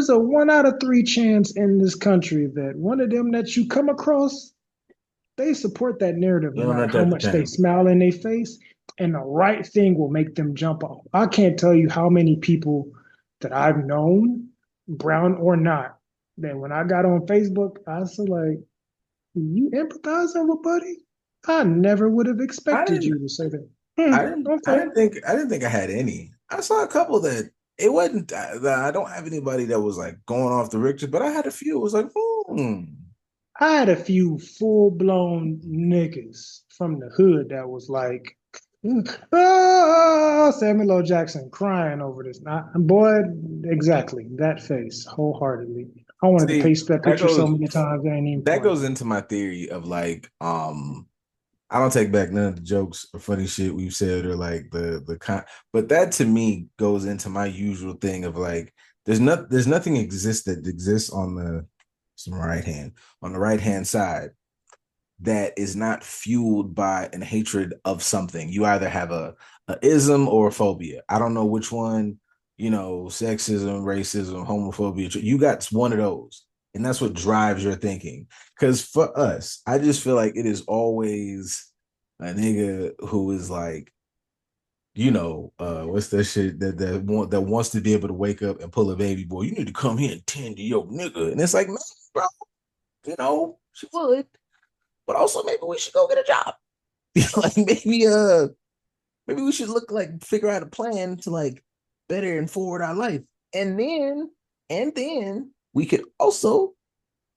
B: a 1 out of 3 chance in this country that one of them that you come across, they support that narrative
A: You
B: no
A: don't
B: matter
A: let
B: how
A: that
B: much they
A: pretend.
B: smile in their face, and the right thing will make them jump off. I can't tell you how many people that I've known, brown or not, that when I got on Facebook, I was like, you empathizing with Buddy? I never would have
A: I
B: expected
A: didn't
B: you to say that. Okay.
A: I didn't think I had any. I saw a couple that it wasn't that I don't have anybody that was like going off the Richter, but I had a few. It was like,
B: I had a few full blown niggas from the hood that was like, oh, Samuel L. Jackson crying over this. Boy, exactly that face wholeheartedly. I wanted to
A: see,
B: paste that
A: that
B: picture so
A: goes
B: many times, it ain't even
A: that
B: funny.
A: goes into my theory of like I don't take back none of the jokes or funny shit we've said or like but that to me goes into my usual thing of like there's nothing that exists on the on the right hand side that is not fueled by an hatred of something. You either have a ism or a phobia. I don't know which one, sexism, racism, homophobia. You got one of those. And that's what drives your thinking. Because for us, I just feel like it is always a nigga who is like, what's that shit that wants to be able to wake up and pull a baby boy. You need to come here and tend to your nigga. And it's like, no, bro, she would, but also maybe we should go get a job. Like maybe we should figure out a plan to like better and forward our life. And then we could also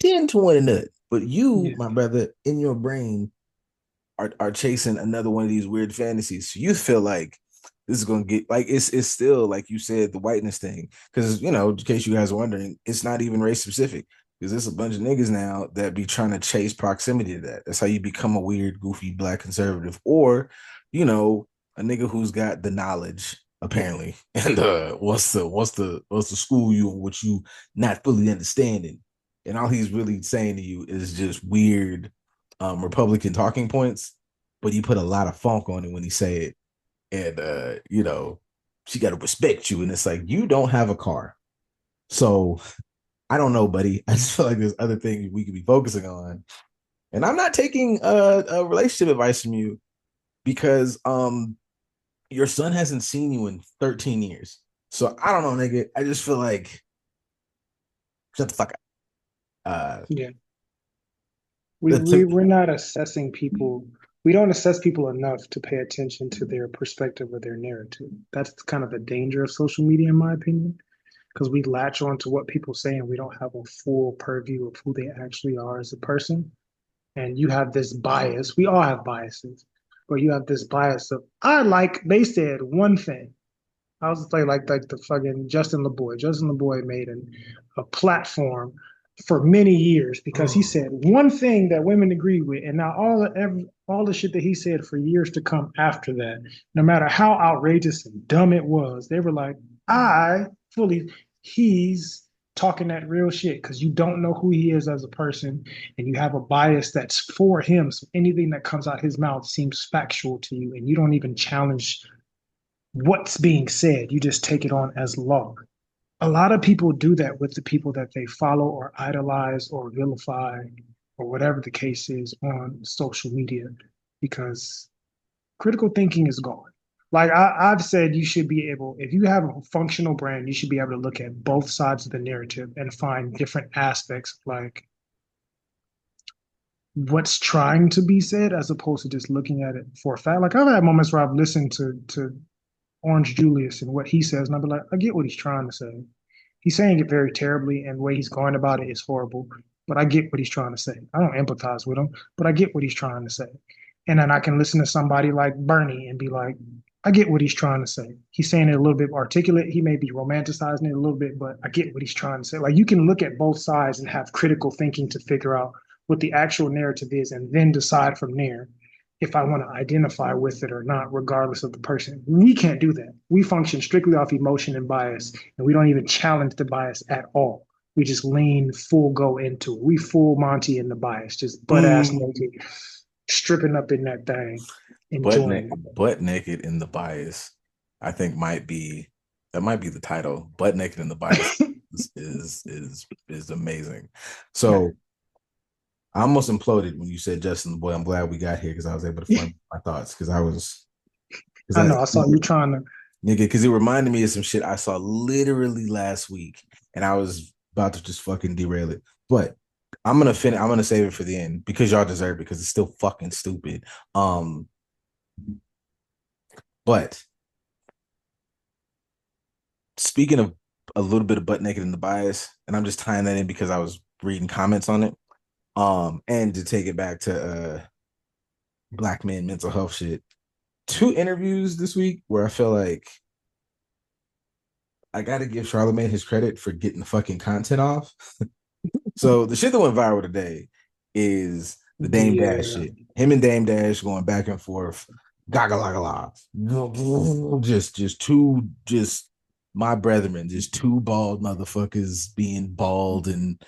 A: tend to one another. But you,
B: Yeah,
A: my brother, in your brain are chasing another one of these weird fantasies. So you feel like this is gonna get like it's still like you said the whiteness thing because in case you guys are wondering, it's not even race specific because there's a bunch of niggas now that be trying to chase proximity to that. That's how you become a weird, goofy black conservative, or a nigga who's got the knowledge apparently and wants to school you on what you not fully understanding, and all he's really saying to you is just weird Republican talking points, but he put a lot of funk on it when he said it. And she gotta respect you. And it's like, you don't have a car. So I don't know, buddy. I just feel like there's other things we could be focusing on. And I'm not taking a relationship advice from you because your son hasn't seen you in 13 years. So I don't know, nigga. I just feel like shut the fuck up. Uh
B: yeah. We're not assessing people. We don't assess people enough to pay attention to their perspective or their narrative. That's kind of the danger of social media, in my opinion, because we latch on to what people say and we don't have a full purview of who they actually are as a person. And you have this bias. We all have biases, but you have this bias of they said one thing. I was like the fucking Justin LeBoy. Justin LeBoy made a platform for many years because he said one thing that women agree with, and now all the shit that he said for years to come after that, no matter how outrageous and dumb it was, they were like, I fully he's talking that real shit because you don't know who he is as a person and you have a bias that's for him. So anything that comes out his mouth seems factual to you, and you don't even challenge what's being said. You just take it on as law. A lot of people do that with the people that they follow or idolize or vilify or whatever the case is on social media because critical thinking is gone. Like I've said, you should be able, if you have a functional brand, you should be able to look at both sides of the narrative and find different aspects like what's trying to be said as opposed to just looking at it for a fact. Like I've had moments where I've listened to Orange Julius and what he says, and I'll be like, I get what he's trying to say. He's saying it very terribly, and the way he's going about it is horrible. But I get what he's trying to say. I don't empathize with him, but I get what he's trying to say. And then I can listen to somebody like Bernie and be like, I get what he's trying to say. He's saying it a little bit articulate. He may be romanticizing it a little bit, but I get what he's trying to say. Like you can look at both sides and have critical thinking to figure out what the actual narrative is and then decide from there if I want to identify with it or not, regardless of the person. We can't do that. We function strictly off emotion and bias, and we don't even challenge the bias at all. We just lean full go into it. We full Monty in the bias, just butt ass naked, stripping up in that thing, enjoying it.
A: Butt naked in the bias, I think might be the title. Butt naked in the bias is amazing. So I almost imploded when you said Justin the Boy. I'm glad we got here because I was able to form my thoughts because
B: I know I saw you trying to.
A: Nigga, because it reminded me of some shit I saw literally last week, and I was about to just fucking derail it. But I'm gonna finish. I'm gonna save it for the end because y'all deserve it because it's still fucking stupid. But speaking of a little bit of butt naked in the bias, and I'm just tying that in because I was reading comments on it. And to take it back to black men mental health shit. 2 interviews this week where I feel like I gotta give Charlamagne his credit for getting the fucking content off. So the shit that went viral today is the Dame Dash shit. Him and Dame Dash going back and forth, gaga la la, just two, just my brethren, just two bald motherfuckers being bald and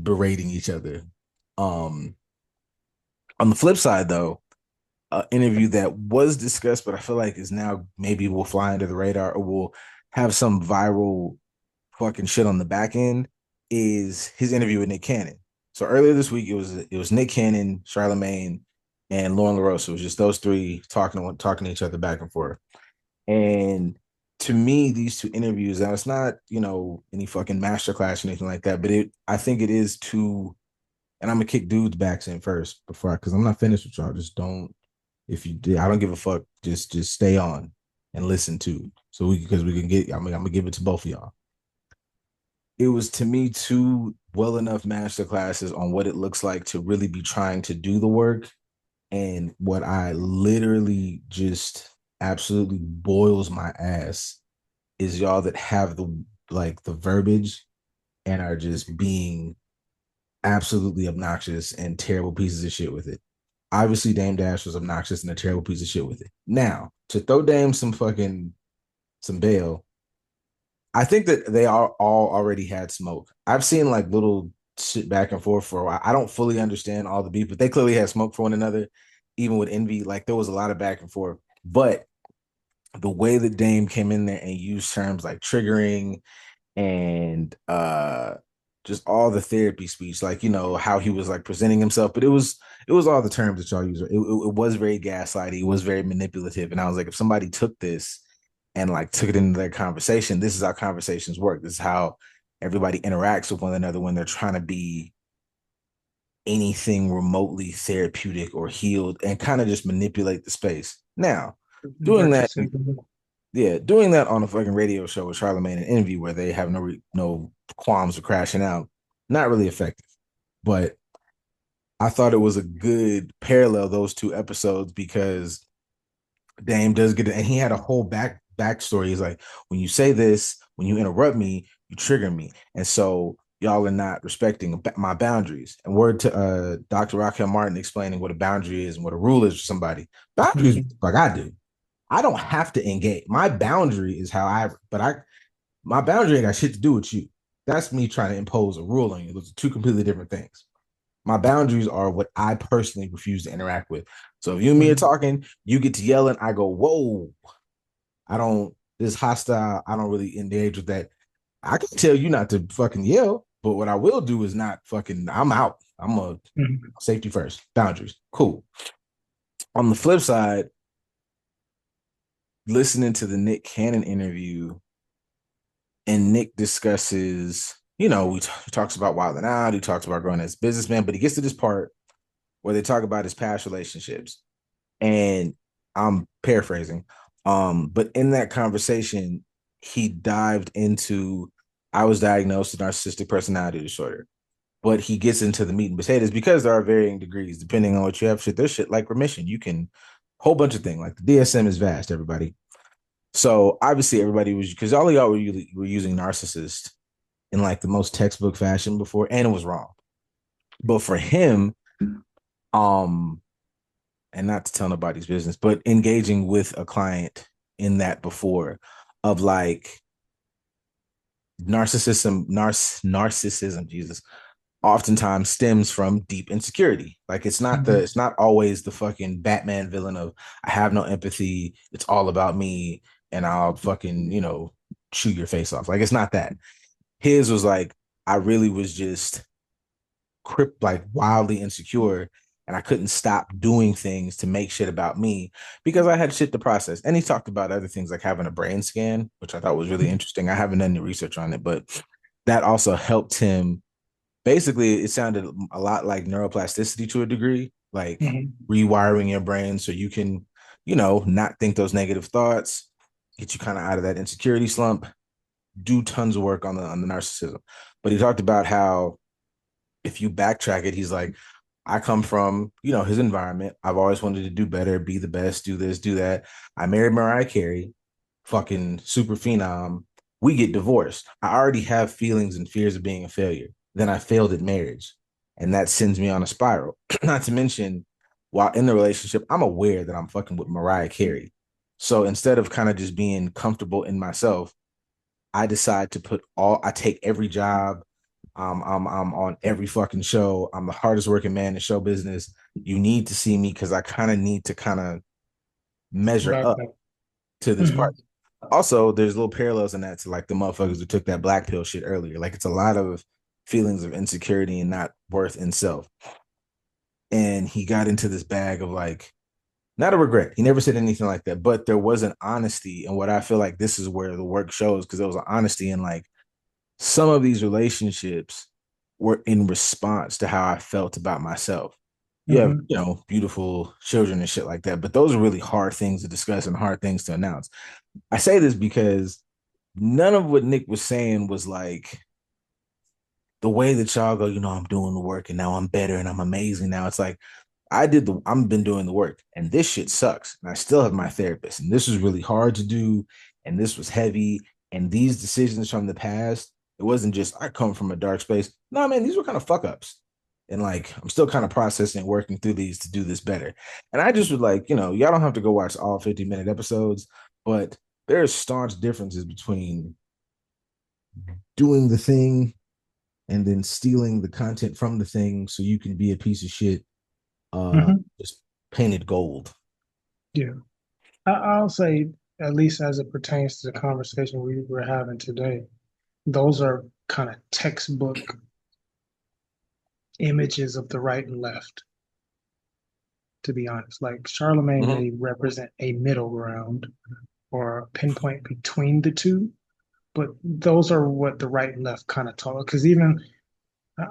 A: berating each other. On the flip side, though, an interview that was discussed, but I feel like is now maybe will fly under the radar or will have some viral fucking shit on the back end is his interview with Nick Cannon. So earlier this week, it was Nick Cannon, Charlamagne, and Lauren LaRosa. It was just those three talking to each other back and forth. And to me, these 2 interviews, now it's not, any fucking masterclass or anything like that, but I think it is too, and I'm gonna kick dudes back in first because I'm not finished with y'all. Just don't, if you did, I don't give a fuck. Just stay on and listen to. So because we can get, I'm gonna give it to both of y'all. It was to me 2 well enough master classes on what it looks like to really be trying to do the work. And what I literally just absolutely boils my ass is y'all that have the verbiage and are just being absolutely obnoxious and terrible pieces of shit with it. Obviously, Dame Dash was obnoxious and a terrible piece of shit with it. Now, to throw Dame some bail, I think that they all already had smoke. I've seen like little shit back and forth for a while. I don't fully understand all the beef, but they clearly had smoke for one another, even with Envy. Like there was a lot of back and forth. But the way that Dame came in there and used terms like triggering and just all the therapy speech, like how he was like presenting himself, but it was all the terms that y'all use. It was very gaslighty, it was very manipulative, and I was like, if somebody took this and like took it into their conversation, this is how conversations work. This is how everybody interacts with one another when they're trying to be anything remotely therapeutic or healed and kind of just manipulate the space. Now, doing that,
B: narcissism.
A: yeah, doing that on a fucking radio show with Charlemagne and Envy where they have no qualms of crashing out, not really effective. But I thought it was a good parallel those two episodes because Dame does get it, and he had a whole backstory. He's like, when you say this, when you interrupt me, you trigger me, and so y'all are not respecting my boundaries. And word to Dr. Raquel Martin explaining what a boundary is and what a rule is for somebody. Boundaries,
B: Mhm.
A: like I do. I don't have to engage. My boundary is how my boundary ain't got shit to do with you. That's me trying to impose a rule on you. Those are two completely different things. My boundaries are what I personally refuse to interact with. So if you and me are
B: Mhm.
A: talking, you get to yelling, I go, whoa, I don't, this hostile, I don't really engage with that. I can tell you not to fucking yell, but what I will do is not fucking, I'm out. I'm a
B: Mhm.
A: safety first, boundaries. Cool. On the flip side, listening to the Nick Cannon interview, and Nick discusses, he talks about wilding out, he talks about growing as a businessman, but he gets to this part where they talk about his past relationships. And I'm paraphrasing. But in that conversation, he dived into I was diagnosed with narcissistic personality disorder. But he gets into the meat and potatoes because there are varying degrees depending on what you have. Shit, there's shit like remission. You can whole bunch of things. Like the DSM is vast, everybody. So obviously everybody was because all of y'all were using narcissist in like the most textbook fashion before, and it was wrong. But for him, um, and not to tell nobody's business, but engaging with a client in that before of like narcissism, Jesus, oftentimes stems from deep insecurity. Like
B: Mhm.
A: it's not always the fucking Batman villain of I have no empathy, it's all about me, and I'll fucking, chew your face off. Like it's not that. His was like, I really was just like wildly insecure and I couldn't stop doing things to make shit about me because I had shit to process. And he talked about other things like having a brain scan, which I thought was really interesting. I haven't done any research on it, but that also helped him. Basically, it sounded a lot like neuroplasticity to a degree, like
B: Mhm.
A: rewiring your brain so you can, not think those negative thoughts, get you kind of out of that insecurity slump, do tons of work on the narcissism. But he talked about how if you backtrack it, he's like, I come from, his environment. I've always wanted to do better, be the best, do this, do that. I married Mariah Carey, fucking super phenom. We get divorced. I already have feelings and fears of being a failure. Then I failed at marriage. And that sends me on a spiral. Not to mention, while in the relationship, I'm aware that I'm fucking with Mariah Carey. So instead of kind of just being comfortable in myself, I decide to I take every job. I'm on every fucking show. I'm the hardest working man in show business. You need to see me because I kind of need to kind of measure
B: Right.
A: up
B: Right.
A: to this part.
B: Mhm.
A: Also, there's little parallels in that to like the motherfuckers who took that black pill shit earlier. Like it's a lot of feelings of insecurity and not worth in self. And he got into this bag of like, not a regret. He never said anything like that, but there was an honesty. And what I feel like this is where the work shows because there was an honesty in like, some of these relationships were in response to how I felt about myself. You have,
B: Mhm.
A: beautiful children and shit like that, but those are really hard things to discuss and hard things to announce. I say this because none of what Nick was saying was like the way that y'all go, I'm doing the work and now I'm better and I'm amazing now. It's like I've been doing the work and this shit sucks. And I still have my therapist. And this was really hard to do. And this was heavy. And these decisions from the past, it wasn't just I come from a dark space. No, man, these were kind of fuck ups. And like I'm still kind of processing, working through these to do this better. And I just would like, y'all don't have to go watch all 50-minute episodes, but there's staunch differences between doing the thing and then stealing the content from the thing so you can be a piece of shit
B: Mhm.
A: just painted gold.
B: Yeah. I'll say, at least as it pertains to the conversation we were having today, those are kind of textbook images of the right and left, to be honest. Like Charlemagne
A: Mm-hmm.
B: may represent a middle ground or a pinpoint between the two, but those are what the right and left kind of talk. Because even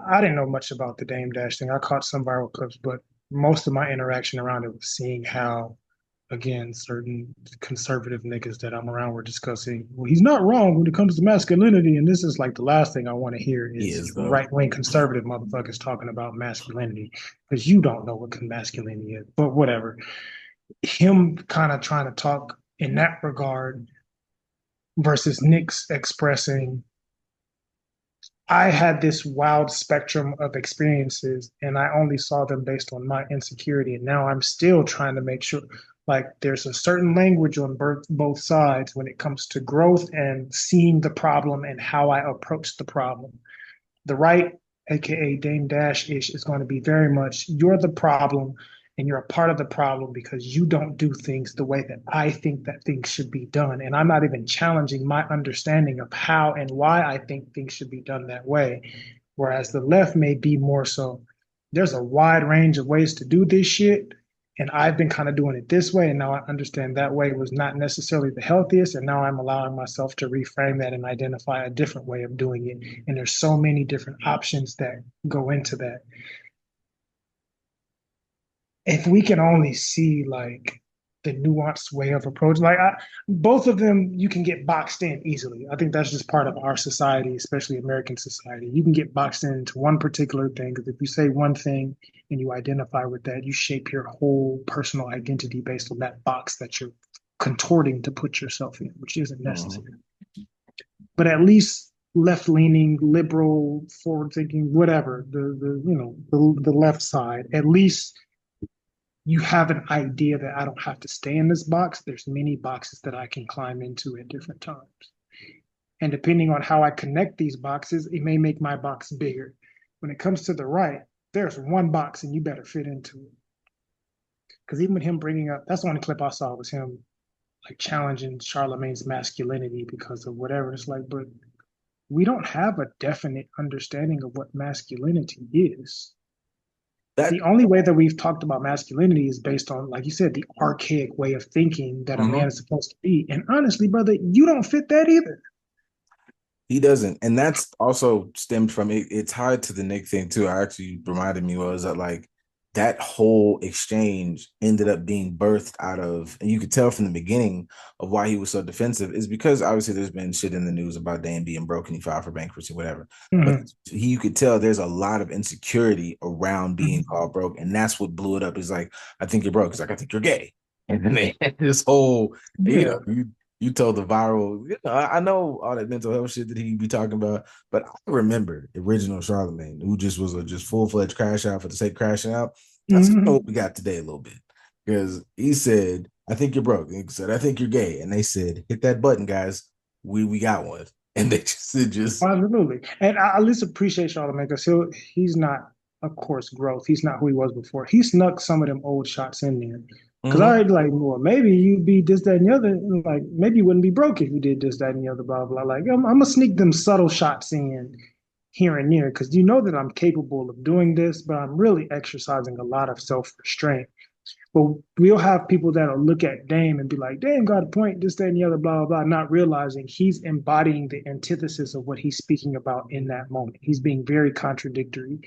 B: I didn't know much about the Dame Dash thing. I caught some viral clips, but most of my interaction around it was seeing how, again, certain conservative niggas that I'm around were discussing, well, he's not wrong when it comes to masculinity. And this is like the last thing I want to hear
A: He
B: is
A: is though.
B: right wing conservative motherfuckers talking about masculinity because you don't know what masculinity is. But whatever. Him kind of trying to talk in that regard versus Nick's expressing I had this wild spectrum of experiences and I only saw them based on my insecurity. And now I'm still trying to make sure like there's a certain language on both sides when it comes to growth and seeing the problem and how I approach the problem. The right, aka Dame Dash ish, is going to be very much you're the problem and you're a part of the problem because you don't do things the way that I think that things should be done. And I'm not even challenging my understanding of how and why I think things should be done that way. Whereas the left may be more so, there's a wide range of ways to do this shit. And I've been kind of doing it this way. And now I understand that way was not necessarily the healthiest. And now I'm allowing myself to reframe that and identify a different way of doing it. And there's so many different options that go into that. If we can only see like the nuanced way of approach, both of them, you can get boxed in easily. I think that's just part of our society, especially American society. You can get boxed into one particular thing because if you say one thing and you identify with that, you shape your whole personal identity based on that box that you're contorting to put yourself in, which isn't
A: Mhm.
B: necessary. But at least left leaning, liberal, forward thinking, whatever the left side, at least you have an idea that I don't have to stay in this box. There's many boxes that I can climb into at different times. And depending on how I connect these boxes, it may make my box bigger. When it comes to the right, there's one box and you better fit into it. Because even with him bringing up, that's the only clip I saw was him like challenging Charlemagne's masculinity because of whatever. It's like, but we don't have a definite understanding of what masculinity is.
A: That
B: The only way that we've talked about masculinity is based on, like you said, the archaic way of thinking that a man
A: mhm.
B: is supposed to be. And honestly, brother, you don't fit that either.
A: He doesn't, and that's also stemmed from it. It's tied to the Nick thing too. I actually reminded me was that like that whole exchange ended up being birthed out of, and you could tell from the beginning of why he was so defensive is because obviously there's been shit in the news about Dan being broken, he filed for bankruptcy, whatever. But
B: Mm-hmm.
A: you could tell there's a lot of insecurity around being
B: Mm-hmm.
A: called broke, and that's what blew it up. Is like, I think you're broke. It's like, I think you're gay, and then they had this whole,
B: Yeah.
A: you told the viral, I know all that mental health shit that he be talking about, but I remember original Charlemagne, who just was a just full fledged crash out for the sake of crashing out. That's kind of
B: Mm-hmm.
A: what we got today a little bit because he said, "I think you're broke." He said, "I think you're gay," and they said, "Hit that button, guys. We got one." And they just
B: Absolutely. And I at least appreciate Charlamagne because he's not, of course, growth. He's not who he was before. He snuck some of them old shots in there. Because I
A: mm-hmm.
B: already like, well, maybe you'd be this, that, and the other. And like, maybe you wouldn't be broke if you did this, that, and the other, blah, blah. Like, I'm going to sneak them subtle shots in here and there because you know that I'm capable of doing this, but I'm really exercising a lot of self restraint. But we'll have people that'll look at Dame and be like, Dame got a point, this, that, and the other, blah, blah, blah, not realizing he's embodying the antithesis of what he's speaking about in that moment. He's being very contradictory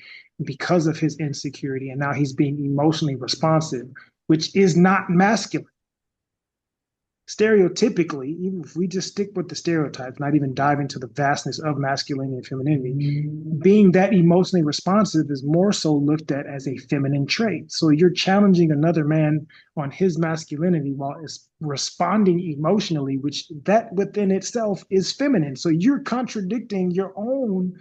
B: because of his insecurity. And now he's being emotionally responsive, which is not masculine stereotypically, even if we just stick with the stereotypes, not even dive into the vastness of masculinity and femininity, being that emotionally responsive is more so looked at as a feminine trait. So you're challenging another man on his masculinity while is responding emotionally, which that within itself is feminine. So you're contradicting your own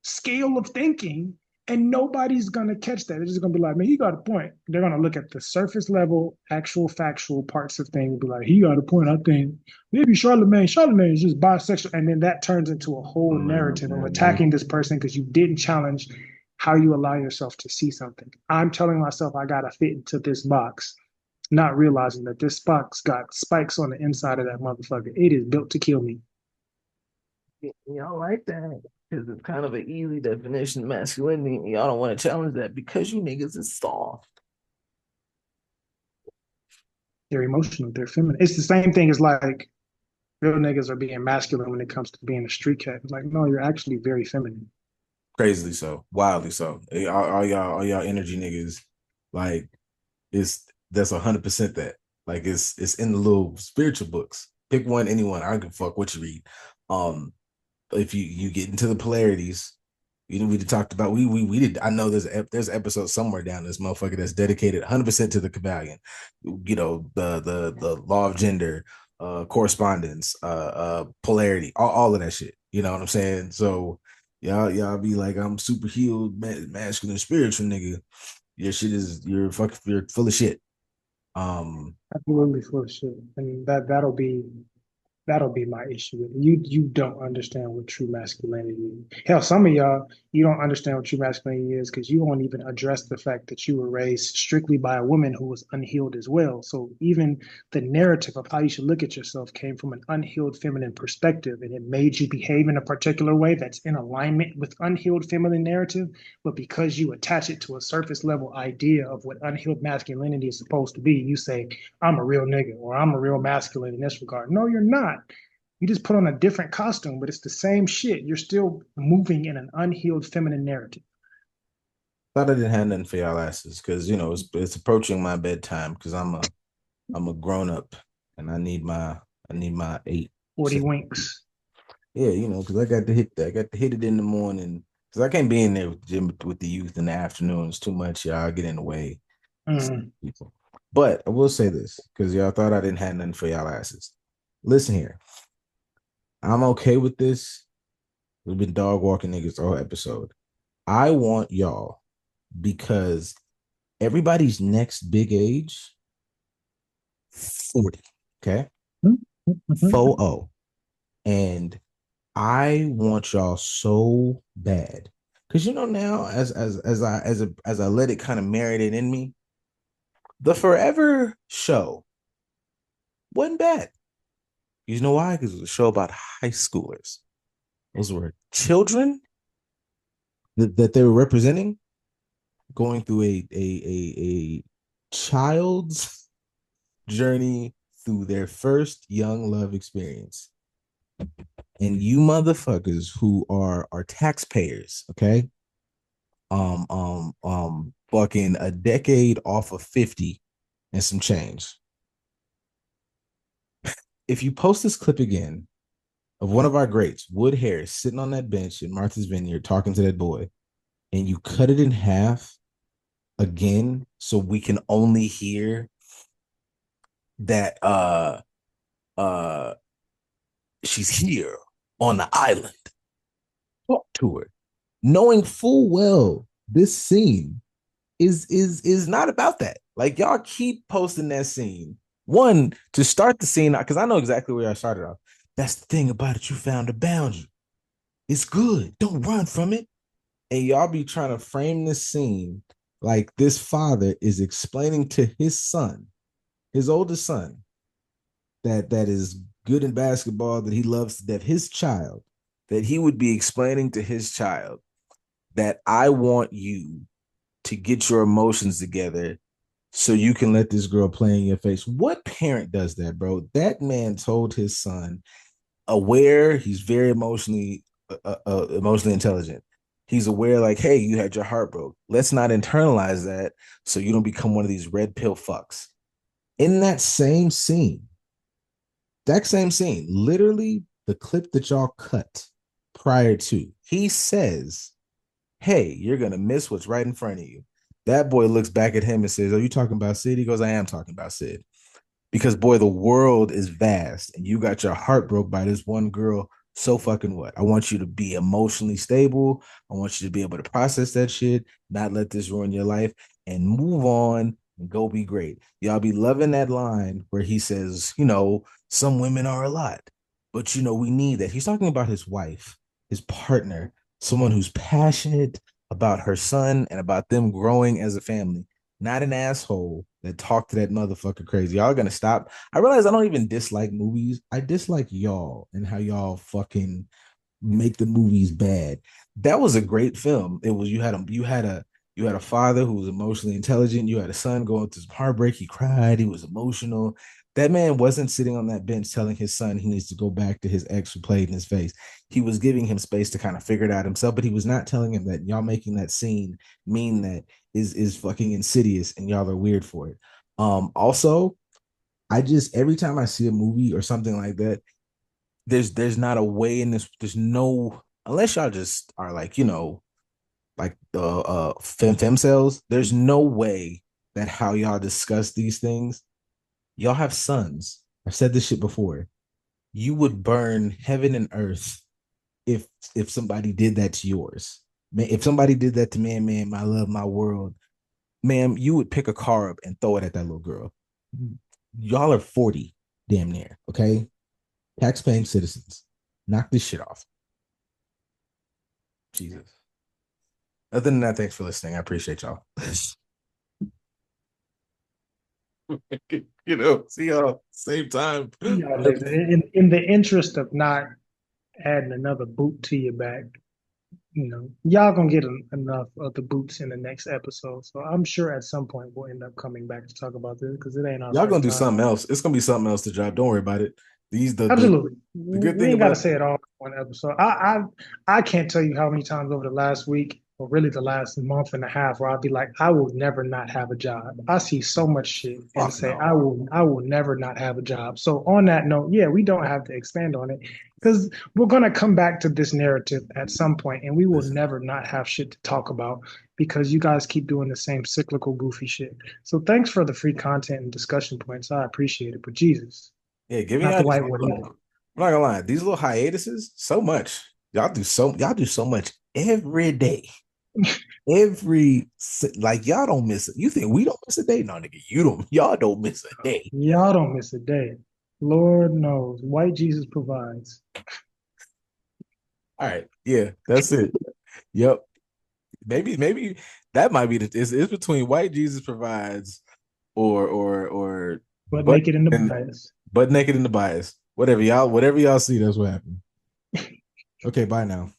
B: scale of thinking, and nobody's gonna catch that. They're just gonna be like, man, he got a point. They're gonna look at the surface level, actual factual parts of things, and be like, he got a point. I think maybe Charlemagne is just bisexual, and then that turns into a whole narrative of
A: Mm-hmm.
B: attacking this person because you didn't challenge how you allow yourself to see something. I'm telling myself I gotta fit into this box, not realizing that this box got spikes on the inside of that motherfucker. It is built to kill me.
A: Y'all like that because it's kind of an easy definition of masculinity. Y'all don't want to challenge that because you niggas is soft.
B: They're emotional. They're feminine. It's the same thing as like real niggas are being masculine when it comes to being a street cat. It's like, no, you're actually very feminine.
A: Crazily so, wildly so. All y'all energy niggas, like it's that's 100% that. Like it's in the little spiritual books. Pick one, anyone. I don't give a fuck what you read. Um, if you get into the polarities, you know, we talked about we did. I know there's an episode somewhere down this motherfucker that's dedicated 100% to the Kabbalion. You know, the law of gender, correspondence, polarity, all of that shit. You know what I'm saying? So y'all be like, I'm super healed, masculine, spiritual nigga. Your shit is you're full of shit. Um,
B: Absolutely full of shit. And that'll be my issue with it. You don't understand what true masculinity is. Hell, some of y'all, you don't understand what true masculinity is because you won't even address the fact that you were raised strictly by a woman who was unhealed as well. So even the narrative of how you should look at yourself came from an unhealed feminine perspective, and it made you behave in a particular way that's in alignment with unhealed feminine narrative. But because you attach it to a surface level idea of what unhealed masculinity is supposed to be, you say, I'm a real nigga or I'm a real masculine in this regard. No, you're not. You just put on a different costume, but it's the same shit. You're still moving in an unhealed feminine narrative.
A: thought I didn't have nothing for y'all asses because you know it's approaching my bedtime because I'm a grown up and I need my
B: 40
A: 7.
B: winks.
A: Yeah, you know, because I got to hit that. I got to hit it in the morning because I can't be in there with the youth in the afternoons too much. Y'all get in the way.
B: Mm.
A: People. But I will say this because y'all thought I didn't have nothing for y'all asses. Listen here, I'm okay with this. We've been dog walking niggas all episode. I want y'all because everybody's next big age 40. Okay.
B: Mm-hmm.
A: 40. And I want y'all so bad. Cause you know now as I let it kind of marinate in me, the Forever show wasn't bad. You know why? Because it was a show about high schoolers. Those were children that they were representing going through a child's journey through their first young love experience. And you motherfuckers who are taxpayers, okay? Fucking a decade off of 50 and some change. If you post this clip again of one of our greats, Wood Harris, sitting on that bench in Martha's Vineyard talking to that boy, and you cut it in half again so we can only hear that uh she's here on the island. Talk to her. Knowing full well this scene is not about that. Like y'all keep posting that scene. One, to start the scene, because I know exactly where I started off. That's the thing about it. You found a boundary. It's good. Don't run from it. And y'all be trying to frame this scene like this father is explaining to his son, his oldest son, that is good in basketball, that he loves, that his child, that he would be explaining to his child that I want you to get your emotions together so you can let this girl play in your face. What parent does that, bro? That man told his son, aware, he's very emotionally intelligent. He's aware, like, hey, you had your heart broke. Let's not internalize that so you don't become one of these red pill fucks. In that same scene, that same scene, literally the clip that y'all cut prior to, he says, hey, you're going to miss what's right in front of you. That boy looks back at him and says, are you talking about Sid? He goes, I am talking about Sid. Because, boy, the world is vast and you got your heart broke by this one girl. So fucking what? I want you to be emotionally stable. I want you to be able to process that shit, not let this ruin your life, and move on and go be great. Y'all be loving that line where he says, you know, some women are a lot, but, you know, we need that. He's talking about his wife, his partner, someone who's passionate about her son and about them growing as a family, not an asshole that talk to that motherfucker crazy. Y'all gonna stop. I realize I don't even dislike movies. I dislike y'all and how y'all fucking make the movies bad. That was a great film. It was you had a father who was emotionally intelligent. You had a son going through some heartbreak. He cried. He was emotional. That man wasn't sitting on that bench telling his son he needs to go back to his ex who played in his face. He was giving him space to kind of figure it out himself, but he was not telling him that y'all making that scene mean that is fucking insidious and y'all are weird for it. Also, I just every time I see a movie or something like that, there's not a way in this. There's no unless y'all just are like like the fem cells. There's no way that how y'all discuss these things. Y'all have sons. I've said this shit before. You would burn heaven and earth if somebody did that to yours. Man, if somebody did that to man, my love, my world, ma'am, you would pick a car up and throw it at that little girl. Y'all are 40, damn near. Okay, tax-paying citizens. Knock this shit off. Jesus. Other than that, thanks for listening. I appreciate y'all. See y'all same time.
B: Yeah, listen, in the interest of not adding another boot to your back, y'all gonna get enough of the boots in the next episode. So I'm sure at some point we'll end up coming back to talk about this because it ain't our
A: Y'all gonna
B: first
A: do
B: time.
A: something else. It's gonna be something else to drop. Don't worry about it. These
B: Absolutely.
A: the good
B: We
A: thing
B: ain't got to
A: about
B: say it all in one episode. I can't tell you how many times over the last week, or really the last month and a half, where I'll be like, I will never not have a job. I see so much shit and
A: fuck
B: say,
A: no.
B: I will never not have a job. So on that note, yeah, we don't have to expand on it because we're gonna come back to this narrative at some point, and we will
A: Listen.
B: never not have shit to talk about because you guys keep doing the same cyclical, goofy shit. So thanks for the free content and discussion points. I appreciate it. But Jesus,
A: Yeah, give me
B: not the
A: out.
B: white word either.
A: I'm not gonna lie. These little hiatuses, so much. Y'all do so much every day. Like y'all don't miss it. You think we don't miss a day? No, nigga, you don't. Y'all don't miss a day.
B: Y'all don't miss a day. Lord knows. White Jesus provides.
A: All right, yeah, that's it. Yep. Maybe that might be it's between white Jesus provides or
B: But
A: butt
B: naked in the
A: and
B: bias.
A: butt naked in the bias. Whatever y'all see, that's what happened. Okay, bye now.